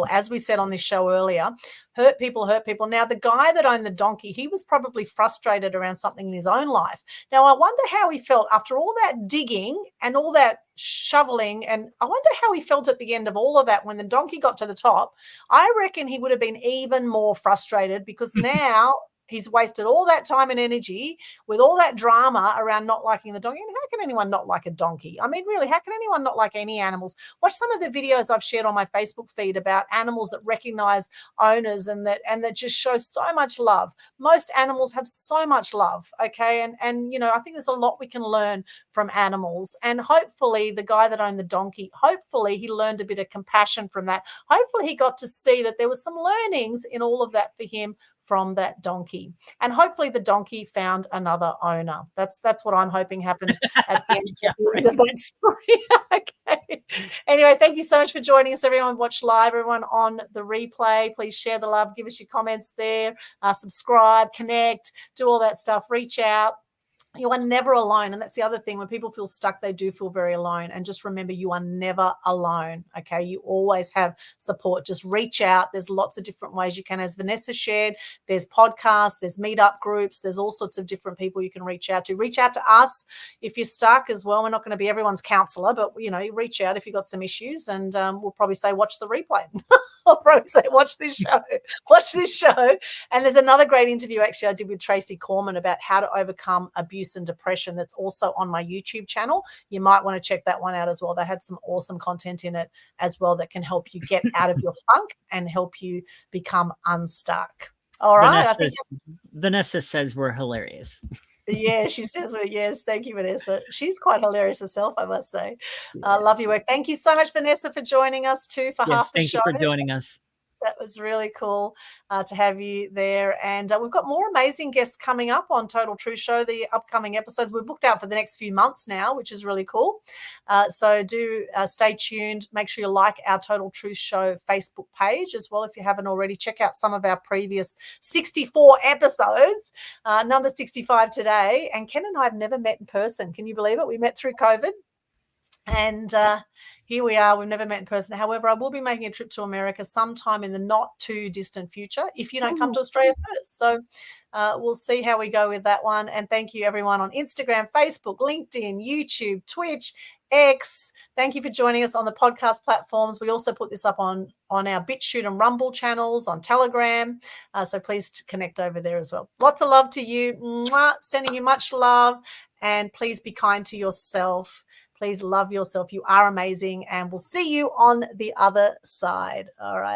Speaker 3: as we said on this show earlier. Hurt people. Now, the guy that owned the donkey, he was probably frustrated around something in his own life. Now, I wonder how he felt after all that digging and all that shoveling, and I wonder how he felt at the end of all of that when the donkey got to the top. I reckon he would have been even more frustrated, because now he's wasted all that time and energy with all that drama around not liking the donkey. And how can anyone not like a donkey? I mean, really, how can anyone not like any animals? Watch some of the videos I've shared on my Facebook feed about animals that recognize owners and that just show so much love. Most animals have so much love, okay? And you know, I think there's a lot we can learn from animals. And hopefully the guy that owned the donkey, hopefully he learned a bit of compassion from that. Hopefully he got to see that there was some learnings in all of that for him from that donkey. And hopefully the donkey found another owner. That's what I'm hoping happened at the end of that story. Okay. Anyway, thank you so much for joining us, everyone. Watch live, everyone on the replay. Please share the love. Give us your comments there. Subscribe, connect, do all that stuff. Reach out. You are never alone. And that's the other thing. When people feel stuck, they do feel very alone. And just remember, you are never alone. Okay. You always have support. Just reach out. There's lots of different ways you can, as Vanessa shared. There's podcasts, there's meetup groups, there's all sorts of different people you can reach out to. Reach out to us if you're stuck as well. We're not going to be everyone's counselor, but you reach out if you've got some issues, and we'll probably say, watch the replay. I'll probably say, watch this show. And there's another great interview actually I did with Tracy Corman about how to overcome abuse abuse and depression that's also on my YouTube channel. You might want to check that one out as well. They had some awesome content in it as well that can help you get out of your funk and help you become unstuck. All right.
Speaker 1: Vanessa says we're hilarious.
Speaker 3: Yeah, she says, well, yes. Thank you, Vanessa. She's quite hilarious herself, I must say. Love your work. Thank you so much, Vanessa, for joining us too for half the show.
Speaker 1: Thank you for joining us.
Speaker 3: That was really cool to have you there. And we've got more amazing guests coming up on Total Truth Show, the upcoming episodes. We're booked out for the next few months now, which is really cool. So do stay tuned. Make sure you like our Total Truth Show Facebook page as well. If you haven't already, check out some of our previous 64 episodes, number 65 today. And Ken and I have never met in person. Can you believe it? We met through COVID. And here we are. We've never met in person. However, I will be making a trip to America sometime in the not too distant future if you don't come to Australia first. So we'll see how we go with that one. And thank you, everyone, on Instagram, Facebook, LinkedIn, YouTube, Twitch, X. Thank you for joining us on the podcast platforms. We also put this up on our BitChute and Rumble channels, on Telegram. So please connect over there as well. Lots of love to you. Mwah. Sending you much love. And please be kind to yourself. Please love yourself. You are amazing. And we'll see you on the other side. All right.